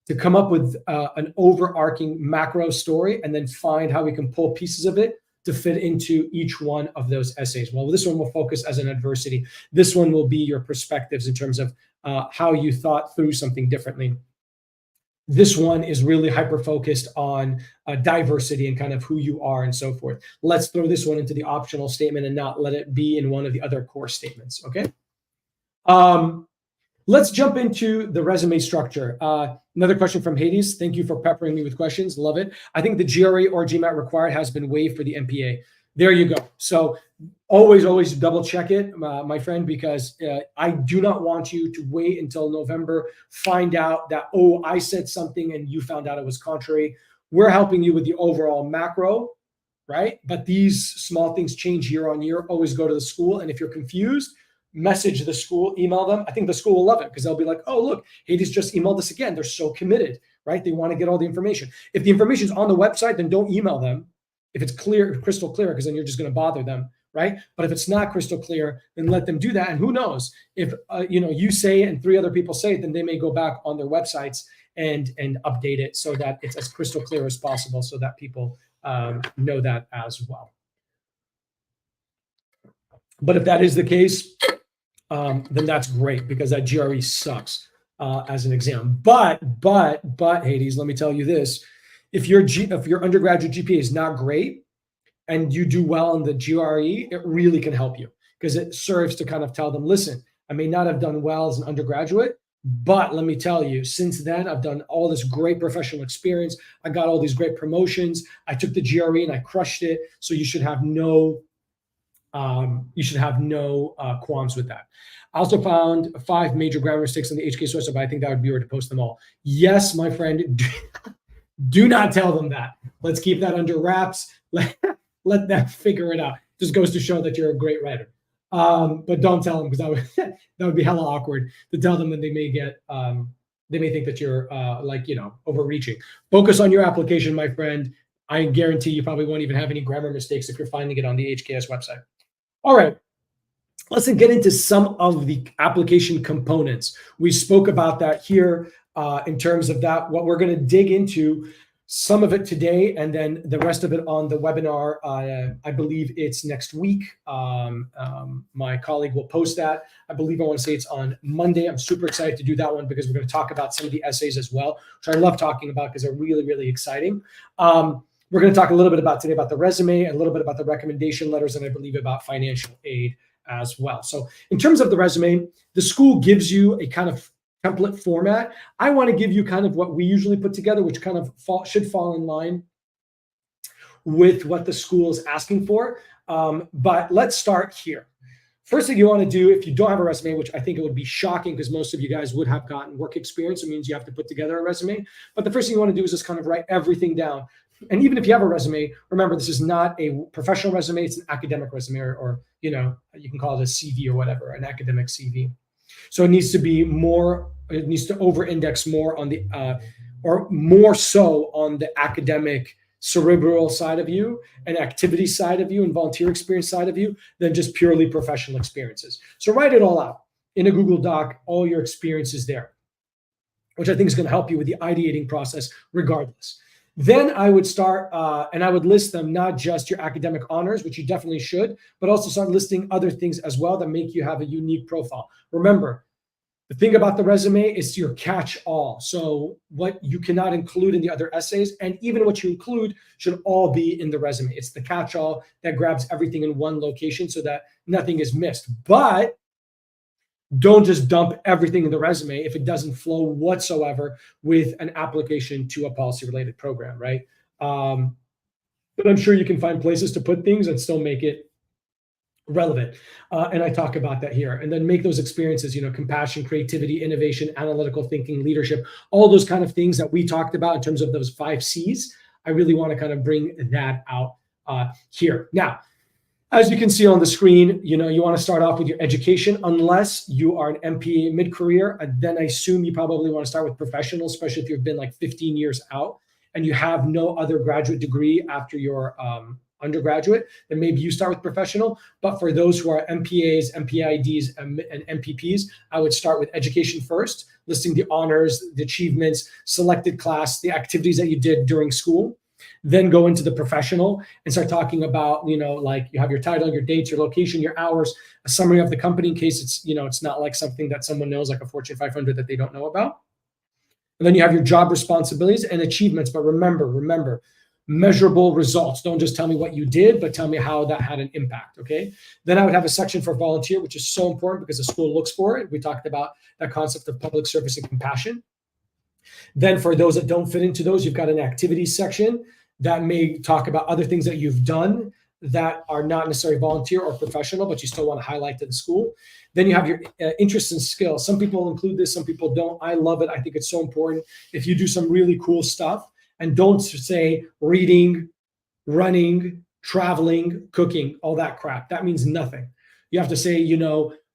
to come up with an overarching macro story and then find how we can pull pieces of it to fit into each one of those essays. Well, this one will focus as an adversity. This one will be your perspectives in terms of how you thought through something differently. This one is really hyper-focused on diversity and kind of who you are and so forth. Let's throw this one into the optional statement and not let it be in one of the other core statements, okay? Let's jump into the resume structure. Another question from Hades. Thank you for peppering me with questions. Love it. I think the GRE or GMAT required has been waived for the MPA. There you go. So always double check it, my friend, because I do not want you to wait until November, find out that, oh, I said something and you found out it was contrary. We're helping you with the overall macro, right? But these small things change year on year. Always go to the school. And if you're confused, message the school, email them. I think the school will love it because they'll be like, oh, look, Hades just emailed us again. They're so committed, right? They want to get all the information. If the information is on the website, then don't email them. If it's clear, crystal clear, because then you're just going to bother them right? But if it's not crystal clear, then let them do that. And who knows, if you say it and 3 other people say it, then they may go back on their websites and update it so that it's as crystal clear as possible, so that people know that as well. But if that is the case, then that's great, because that GRE sucks as an exam. But Hades, let me tell you this: if your undergraduate GPA is not great and you do well in the GRE, it really can help you, because it serves to kind of tell them, listen, I may not have done well as an undergraduate, but let me tell you, since then, I've done all this great professional experience. I got all these great promotions. I took the GRE and I crushed it. So you should have no qualms with that. I also found 5 major grammar mistakes on the HK source, but I think that would be weird to post them all. Yes, my friend, do not tell them that. Let's keep that under wraps. Let them figure it out. Just goes to show that you're a great writer. But don't tell them, because that would be hella awkward to tell them, and they may think that you're overreaching. Focus on your application, my friend. I guarantee you probably won't even have any grammar mistakes if you're finding it on the HKS website. All right, let's get into some of the application components. We spoke about that here in terms of that. What we're going to dig into, some of it today, and then the rest of it on the webinar. I believe it's next week. My colleague will post that. I want to say it's on Monday. I'm super excited to do that one, because we're going to talk about some of the essays as well, which I love talking about because they're really, really exciting. We're going to talk a little bit today about the resume, a little bit about the recommendation letters, and I believe about financial aid as well. So in terms of the resume, the school gives you a kind of template format. I want to give you kind of what we usually put together, which kind of should fall in line with what the school is asking for. But let's start here. First thing you want to do, if you don't have a resume, which I think it would be shocking because most of you guys would have gotten work experience, it means you have to put together a resume. But the first thing you want to do is just kind of write everything down. And even if you have a resume, remember, this is not a professional resume, it's an academic resume, or you can call it a CV or whatever, an academic CV. So it needs to be more, it needs to over-index more on the, or more so on the academic cerebral side of you and activity side of you and volunteer experience side of you than just purely professional experiences. So write it all out in a Google Doc, all your experiences there, which I think is going to help you with the ideating process regardless. Then I would start, and I would list them, not just your academic honors, which you definitely should, but also start listing other things as well that make you have a unique profile. Remember, the thing about the resume is your catch-all. So what you cannot include in the other essays, and even what you include, should all be in the resume. It's the catch-all that grabs everything in one location so that nothing is missed. But don't just dump everything in the resume if it doesn't flow whatsoever with an application to a policy-related program, right? But I'm sure you can find places to put things and still make it relevant. And I talk about that here. And then make those experiences, compassion, creativity, innovation, analytical thinking, leadership, all those kind of things that we talked about in terms of those 5 C's. I really want to kind of bring that out here. Now, as you can see on the screen, you want to start off with your education, unless you are an MPA mid-career. Then I assume you probably want to start with professional, especially if you've been like 15 years out and you have no other graduate degree after your undergraduate, then maybe you start with professional. But for those who are MPAs, MPIDs, and MPPs, I would start with education first, listing the honors, the achievements, selected class, the activities that you did during school. Then go into the professional and start talking about, like you have your title, your dates, your location, your hours, a summary of the company in case it's, it's not like something that someone knows, like a Fortune 500 that they don't know about. And then you have your job responsibilities and achievements. But remember, measurable results. Don't just tell me what you did, but tell me how that had an impact, okay? Then I would have a section for volunteer, which is so important because the school looks for it. We talked about that concept of public service and compassion. Then for those that don't fit into those, you've got an activities section that may talk about other things that you've done that are not necessarily volunteer or professional, but you still want to highlight to the school. Then you have your interests and skills. Some people include this, some people don't. I love it. I think it's so important. If you do some really cool stuff, and don't say reading, running, traveling, cooking, all that crap. That means nothing. You have to say,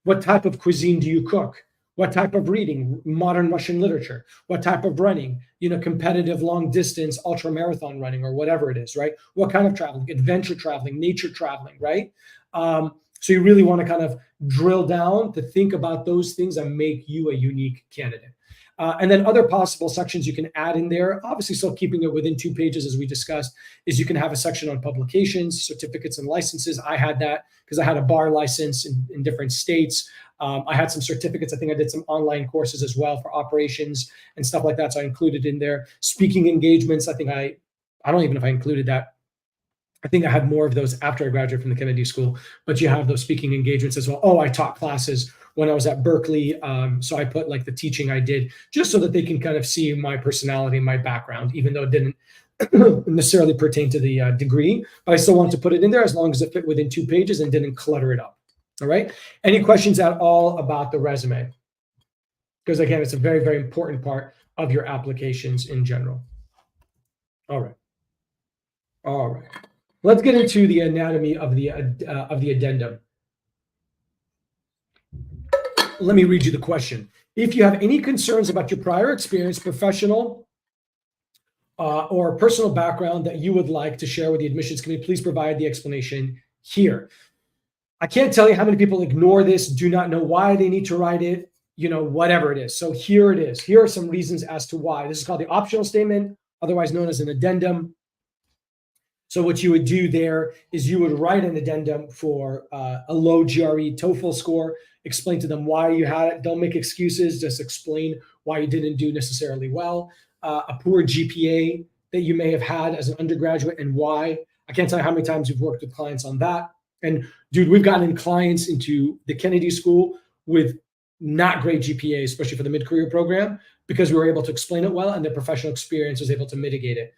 what type of cuisine do you cook? What type of reading? Modern Russian literature. What type of running? Competitive long distance, ultra marathon running, or whatever it is, right? What kind of traveling? Adventure traveling, nature traveling, right? So you really want to kind of drill down to think about those things that make you a unique candidate. And then other possible sections you can add in there, obviously still keeping it within 2 pages as we discussed, is you can have a section on publications, certificates, and licenses. I had that because I had a bar license in different states. I had some certificates. I think I did some online courses as well for operations and stuff like that. So I included in there speaking engagements. I don't even know if I included that. I think I had more of those after I graduated from the Kennedy School, but you have those speaking engagements as well. Oh, I taught classes when I was at Berkeley. So I put like the teaching I did just so that they can kind of see my personality and my background, even though it didn't necessarily pertain to the degree, but I still wanted to put it in there as long as it fit within 2 pages and didn't clutter it up. All right. Any questions at all about the resume? Because again, it's a very, very important part of your applications in general. All right. All right. Let's get into the anatomy of the addendum. Let me read you the question. If you have any concerns about your prior experience, professional or personal background that you would like to share with the admissions committee, please provide the explanation here. I can't tell you how many people ignore this, do not know why they need to write it, whatever it is. So here it is. Here are some reasons as to why. This is called the optional statement, otherwise known as an addendum. So what you would do there is you would write an addendum for a low GRE TOEFL score, explain to them why you had it. Don't make excuses, just explain why you didn't do necessarily well. A poor GPA that you may have had as an undergraduate and why. I can't tell you how many times we've worked with clients on that. And dude, we've gotten clients into the Kennedy School with not great GPAs, especially for the mid-career program, because we were able to explain it well and their professional experience was able to mitigate it.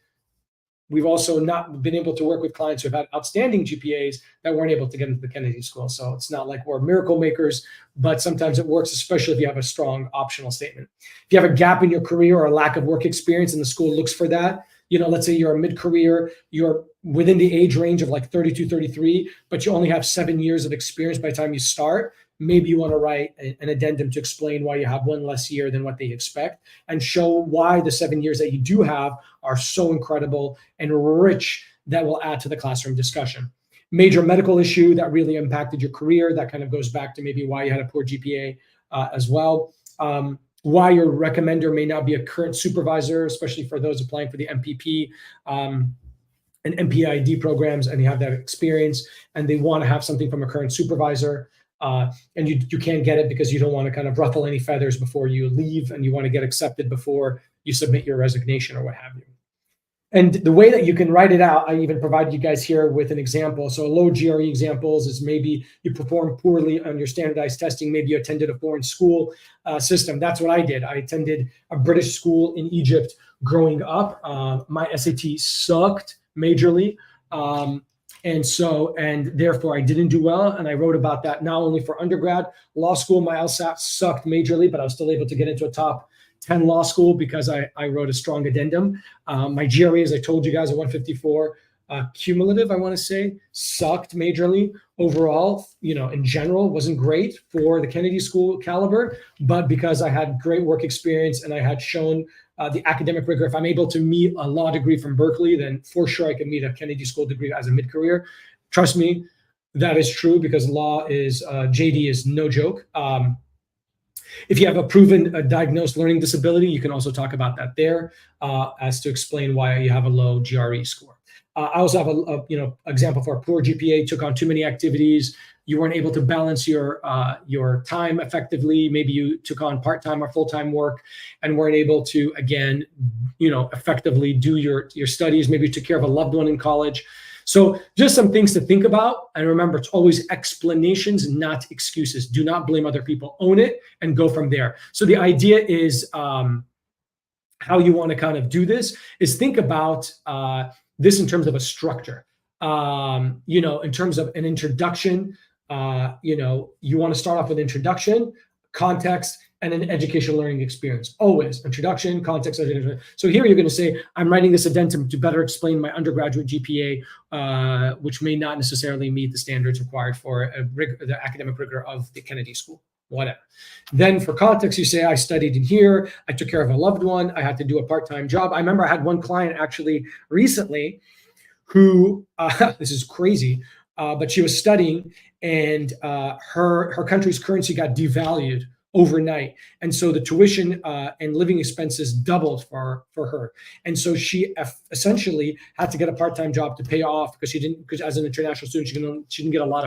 We've also not been able to work with clients who have had outstanding GPAs that weren't able to get into the Kennedy School. So it's not like we're miracle makers, but sometimes it works, especially if you have a strong optional statement. If you have a gap in your career or a lack of work experience and the school looks for that, let's say you're a mid-career, you're within the age range of like 32, 33, but you only have 7 years of experience by the time you start, maybe you want to write an addendum to explain why you have 1 less year than what they expect and show why the 7 years that you do have are so incredible and rich that will add to the classroom discussion. Major medical issue that really impacted your career, that kind of goes back to maybe why you had a poor GPA as well. Why your recommender may not be a current supervisor, especially for those applying for the MPP and MPID programs, and you have that experience and they want to have something from a current supervisor. And you can't get it because you don't want to kind of ruffle any feathers before you leave and you want to get accepted before you submit your resignation or what have you. And the way that you can write it out, I even provide you guys here with an example. So low GRE examples is maybe you perform poorly on your standardized testing. Maybe you attended a foreign school system. That's what I did. I attended a British school in Egypt growing up. My SAT sucked majorly. And therefore I didn't do well. And I wrote about that not only for undergrad, law school, my LSAT sucked majorly, but I was still able to get into a top 10 law school because I wrote a strong addendum. My GRE, as I told you guys, at 154 cumulative, I want to say, sucked majorly. Overall, in general, wasn't great for the Kennedy School caliber, but because I had great work experience and I had shown the academic rigor, if I'm able to meet a law degree from Berkeley, then for sure I can meet a Kennedy School degree as a mid-career. Trust me, that is true because law is, JD is no joke. If you have a proven diagnosed learning disability, you can also talk about that there as to explain why you have a low GRE score. I also have a example for a poor GPA, took on too many activities. You weren't able to balance your time effectively. Maybe you took on part-time or full-time work and weren't able to, again, effectively do your studies. Maybe you took care of a loved one in college. So just some things to think about. And remember, it's always explanations, not excuses. Do not blame other people. Own it and go from there. So the idea is how you want to kind of do this is think about this in terms of a structure. In terms of an introduction, you want to start off with introduction, context, and an educational learning experience. Always introduction, context, education. So here you're going to say, I'm writing this addendum to better explain my undergraduate GPA, which may not necessarily meet the standards required for the academic rigor of the Kennedy School, whatever. Then for context, you say, I studied in here, I took care of a loved one, I had to do a part-time job. I remember I had one client actually recently who, this is crazy, but she was studying, and her country's currency got devalued overnight, and so the tuition and living expenses doubled for her, and so she essentially had to get a part-time job to pay off, because as an international student she didn't get a lot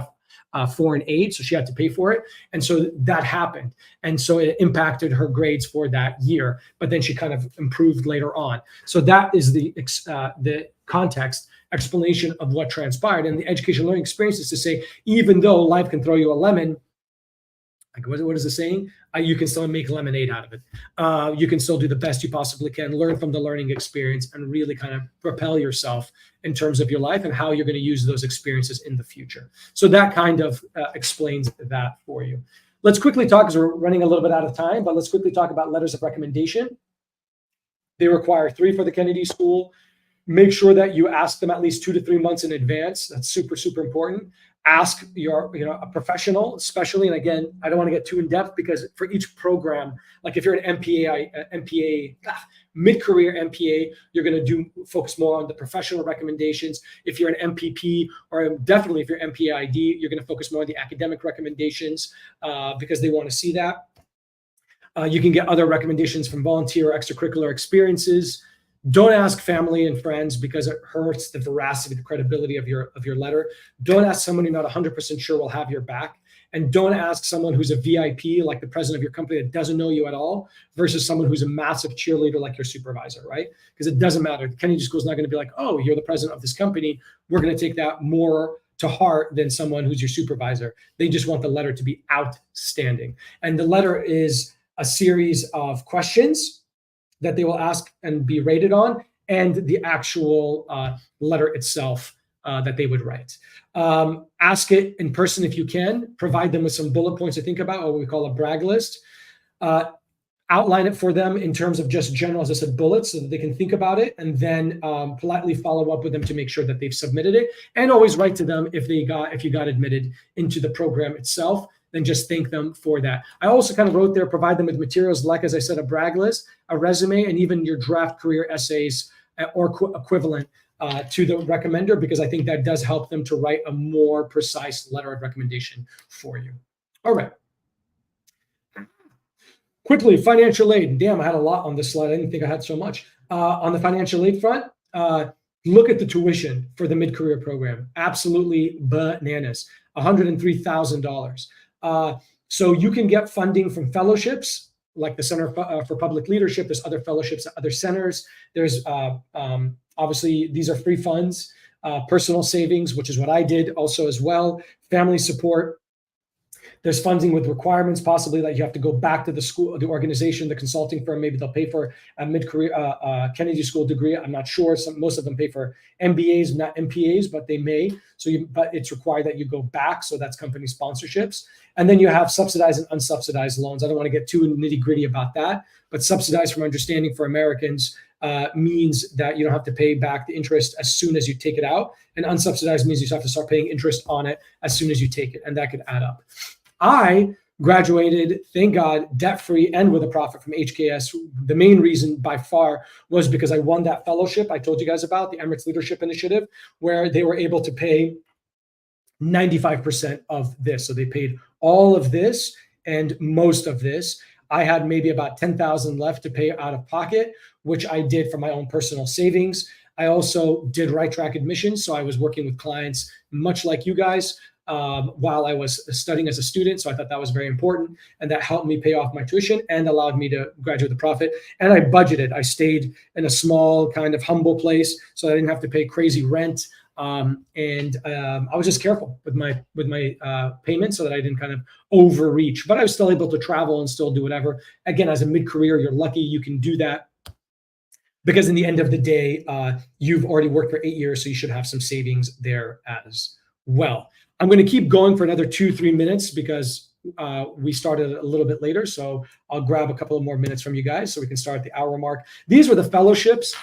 of foreign aid, so she had to pay for it, and so that happened, and so it impacted her grades for that year. But then she kind of improved later on. So that is the context explanation of what transpired. And the education learning experience is to say, even though life can throw you a lemon, like what is the saying? You can still make lemonade out of it. You can still do the best you possibly can, learn from the learning experience, and really kind of propel yourself in terms of your life and how you're going to use those experiences in the future. So that kind of explains that for you. Let's quickly talk, because we're running a little bit out of time, but let's quickly talk about letters of recommendation. They require 3 for the Kennedy School. Make sure that you ask them at least 2 to 3 months in advance. That's super, super important. Ask a professional, especially, and again, I don't want to get too in depth, because for each program, like if you're an mid-career MPA, you're going to focus more on the professional recommendations. If you're an MPP, or definitely if you're MPAID, you're going to focus more on the academic recommendations, because they want to see that. You can get other recommendations from volunteer or extracurricular experiences. Don't ask family and friends, because it hurts the veracity, the credibility of your letter. Don't ask someone you're not 100% sure will have your back. And don't ask someone who's a VIP, like the president of your company, that doesn't know you at all, versus someone who's a massive cheerleader like your supervisor, right? Because it doesn't matter. The Kennedy School is not going to be like, oh, you're the president of this company. We're going to take that more to heart than someone who's your supervisor. They just want the letter to be outstanding. And the letter is a series of questions that they will ask and be rated on, and the actual letter itself that they would write. Ask it in person if you can. Provide them with some bullet points to think about, or what we call a brag list. Outline it for them in terms of just general, as I said, bullets, so that they can think about it, and then politely follow up with them to make sure that they've submitted it. And always write to them if you got admitted into the program itself. Then just thank them for that. I also kind of wrote there, provide them with materials like, as I said, a brag list, a resume, and even your draft career essays or equivalent to the recommender, because I think that does help them to write a more precise letter of recommendation for you. All right. Quickly, financial aid. Damn, I had a lot on this slide. I didn't think I had so much. On the financial aid front, look at the tuition for the mid-career program. Absolutely bananas, $103,000. So you can get funding from fellowships, like the Center for Public Leadership. There's other fellowships at other centers. There's obviously, these are free funds, personal savings, which is what I did also as well, family support. There's funding with requirements, possibly that you have to go back to the school, the organization, the consulting firm. Maybe they'll pay for a mid-career Kennedy School degree. I'm not sure. Most of them pay for MBAs, not MPAs, but they may. But it's required that you go back. So that's company sponsorships. And then you have subsidized and unsubsidized loans. I don't want to get too nitty-gritty about that, but subsidized, from understanding for Americans, means that you don't have to pay back the interest as soon as you take it out. And unsubsidized means you have to start paying interest on it as soon as you take it. And that could add up. I graduated, thank God, debt-free and with a profit from HKS. The main reason by far was because I won that fellowship I told you guys about, the Emirates Leadership Initiative, where they were able to pay 95% of this. So they paid all of this and most of this. I had maybe about $10,000 left to pay out of pocket, which I did from my own personal savings. I also did right track admissions. So I was working with clients much like you guys, while I was studying as a student. So I thought that was very important. And that helped me pay off my tuition and allowed me to graduate with a profit. And I budgeted. I stayed in a small, kind of humble place, so I didn't have to pay crazy rent. I was just careful with my payments, so that I didn't kind of overreach. But I was still able to travel and still do whatever. Again, as a mid-career, you're lucky you can do that, because in the end of the day, you've already worked for 8 years, so you should have some savings there as well. I'm going to keep going for another 2-3 minutes, because we started a little bit later. So I'll grab a couple of more minutes from you guys so we can start at the hour mark. These were the fellowships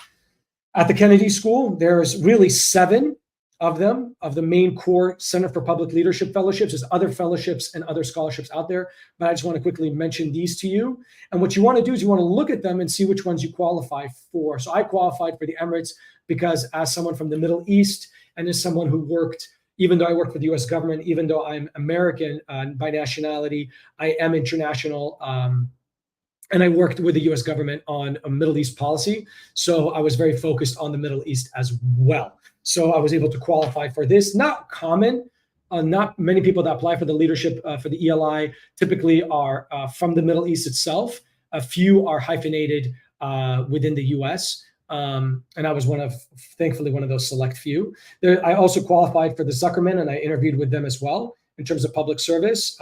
at the Kennedy School. There's really 7 of them, of the main core Center for Public Leadership fellowships. There's other fellowships and other scholarships out there, but I just want to quickly mention these to you. And what you want to do is you want to look at them and see which ones you qualify for. So I qualified for the Emirates because, as someone from the Middle East and as someone who worked even though I work for the US government, even though I'm American by nationality, I am international. And I worked with the US government on a Middle East policy. So I was very focused on the Middle East as well. So I was able to qualify for this. Not common. Not many people that apply for the leadership for the ELI typically are from the Middle East itself. A few are hyphenated within the US. And I was thankfully, one of those select few. I also qualified for the Zuckerman, and I interviewed with them as well in terms of public service.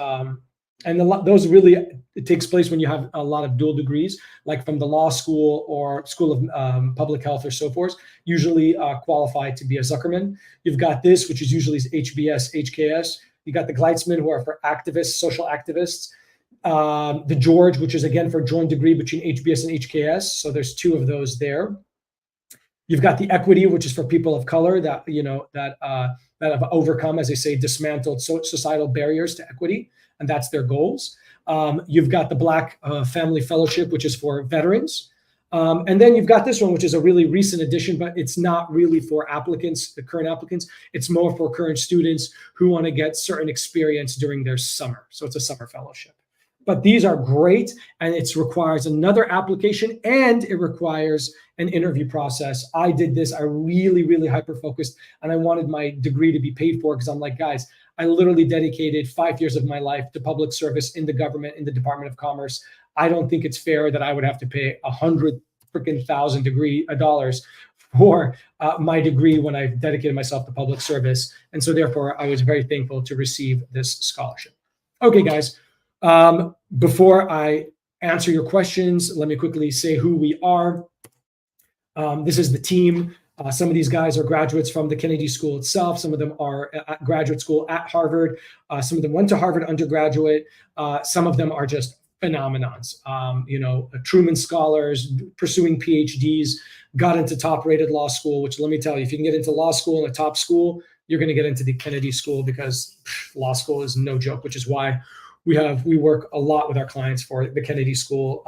And those really, it takes place when you have a lot of dual degrees, like from the law school or School of Public Health or so forth, usually qualified to be a Zuckerman. You've got this, which is usually HBS, HKS. You got the Gleitzman, who are for activists, social activists. The George, which is again for joint degree between HBS and HKS. So there's two of those there. You've got the equity, which is for people of color that have overcome, as they say, dismantled societal barriers to equity, and that's their goals. You've got the Black Family Fellowship, which is for veterans. And then you've got this one, which is a really recent addition, but it's not really for applicants, the current applicants. It's more for current students who want to get certain experience during their summer. So it's a summer fellowship. But these are great, and it requires another application, and it requires an interview process. I did this. I really, really hyper-focused, and I wanted my degree to be paid for, because I'm like, guys, I literally dedicated 5 years of my life to public service in the government, in the Department of Commerce. I don't think it's fair that I would have to pay $100,000 for my degree when I've dedicated myself to public service. And so therefore, I was very thankful to receive this scholarship. Okay, guys. Before I answer your questions, let me quickly say who we are. This is the team. Some of these guys are graduates from the Kennedy School itself. Some of them are at graduate school at Harvard. Some of them went to Harvard undergraduate. Some of them are just phenomenons. Truman scholars, pursuing PhDs, got into top-rated law school, which let me tell you, if you can get into law school in a top school, you're going to get into the Kennedy School, because law school is no joke, which is why we work a lot with our clients for the Kennedy School,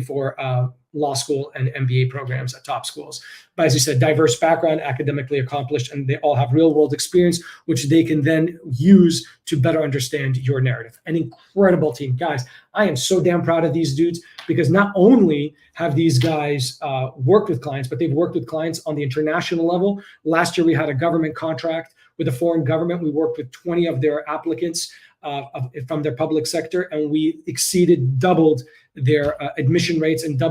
for law school and MBA programs at top schools. But as you said, diverse background, academically accomplished, and they all have real world experience, which they can then use to better understand your narrative. An incredible team. Guys, I am so damn proud of these dudes, because not only have these guys worked with clients, but they've worked with clients on the international level. Last year, we had a government contract with a foreign government. We worked with 20 of their applicants from their public sector, and we doubled their admission rates and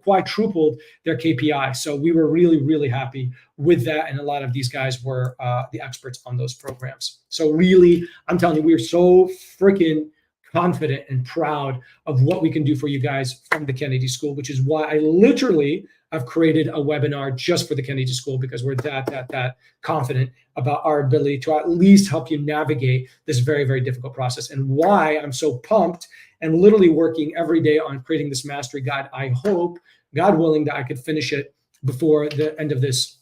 quadrupled their KPI. So we were really, really happy with that. And a lot of these guys were the experts on those programs. So really, I'm telling you, we are so freaking confident and proud of what we can do for you guys from the Kennedy School, which is why I literally have created a webinar just for the Kennedy School, because we're that confident about our ability to at least help you navigate this very, very difficult process, and why I'm so pumped and literally working every day on creating this mastery guide. I hope, God willing, that I could finish it before the end of this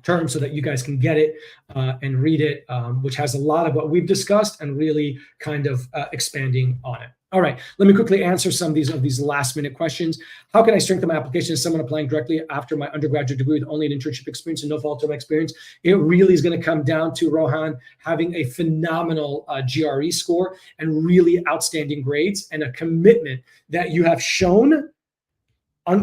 term, so that you guys can get it and read it, which has a lot of what we've discussed and really kind of expanding on it. All right, let me quickly answer some of these last minute questions. How can I strengthen my application as someone applying directly after my undergraduate degree with only an internship experience and no full-time experience? It really is going to come down to, Rohan, having a phenomenal GRE score and really outstanding grades, and a commitment that you have shown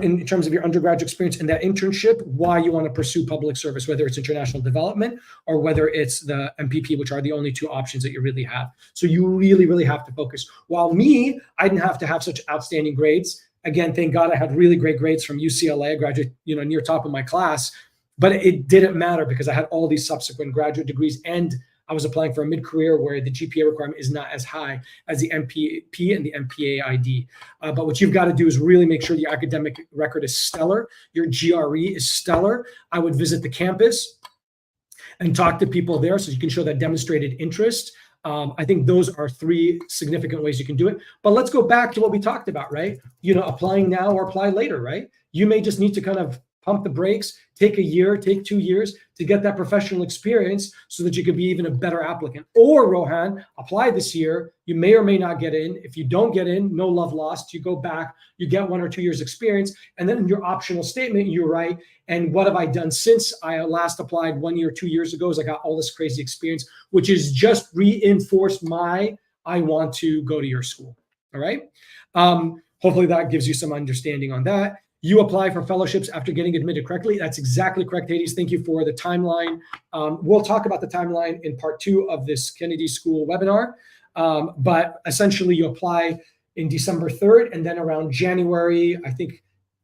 in terms of your undergraduate experience and that internship, why you want to pursue public service, whether it's international development or whether it's the MPP, which are the only two options that you really have. So you really, really have to focus. While me, I didn't have to have such outstanding grades. Again, thank God I had really great grades from UCLA. I graduated, near top of my class, but it didn't matter, because I had all these subsequent graduate degrees, and I was applying for a mid-career where the GPA requirement is not as high as the MPP and the MPAID. But what you've got to do is really make sure your academic record is stellar, your GRE is stellar. I would visit the campus and talk to people there, so you can show that demonstrated interest. I think those are three significant ways you can do it. But let's go back to what we talked about, right? Applying now or apply later, right? You may just need to kind of pump the brakes, take a year, take 2 years to get that professional experience so that you could be even a better applicant. Or Rohan, apply this year. You may or may not get in. If you don't get in, no love lost. You go back, you get 1 or 2 years experience. And then in your optional statement, you write, and what have I done since I last applied 1 year, 2 years ago is I got all this crazy experience, which is just reinforced my, I want to go to your school. All right. Hopefully that gives you some understanding on that. You apply for fellowships after getting admitted correctly. That's exactly correct, Hades. Thank you for the timeline. We'll talk about the timeline in part 2 of this Kennedy School webinar. But essentially you apply in December 3rd, and then around January, I think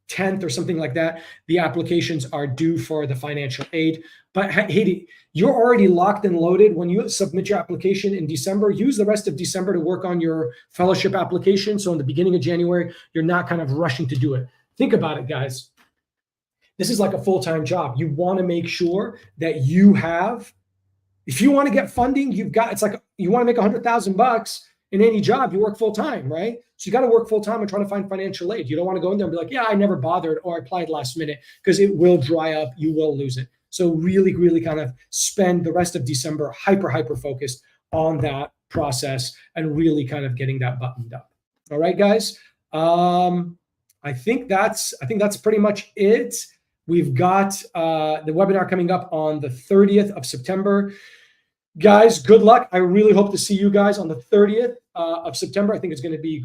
10th or something like that, the applications are due for the financial aid. But Hades, you're already locked and loaded. When you submit your application in December, use the rest of December to work on your fellowship application. So in the beginning of January, you're not kind of rushing to do it. Think about it, guys. This is like a full-time job. You want to make sure that you have, if you want to get funding, you've got, it's like you want to make $100,000 in any job, you work full-time, right? So you got to work full-time and try to find financial aid. You don't want to go in there and be like, yeah, I never bothered, or I applied last minute, because it will dry up. You will lose it. So really, really kind of spend the rest of December hyper focused on that process and really kind of getting that buttoned up. All right, guys. I think that's pretty much it. We've got the webinar coming up on the 30th of September. Guys, good luck. I really hope to see you guys on the 30th of September. I think it's going to be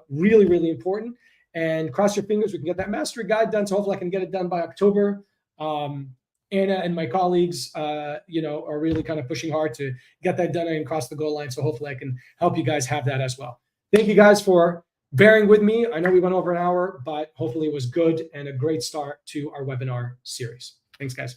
really, really important. And cross your fingers, we can get that mastery guide done. So hopefully I can get it done by October. Anna and my colleagues, are really kind of pushing hard to get that done and cross the goal line. So hopefully I can help you guys have that as well. Thank you guys for bearing with me. I know we went over an hour, but hopefully it was good and a great start to our webinar series. Thanks, guys.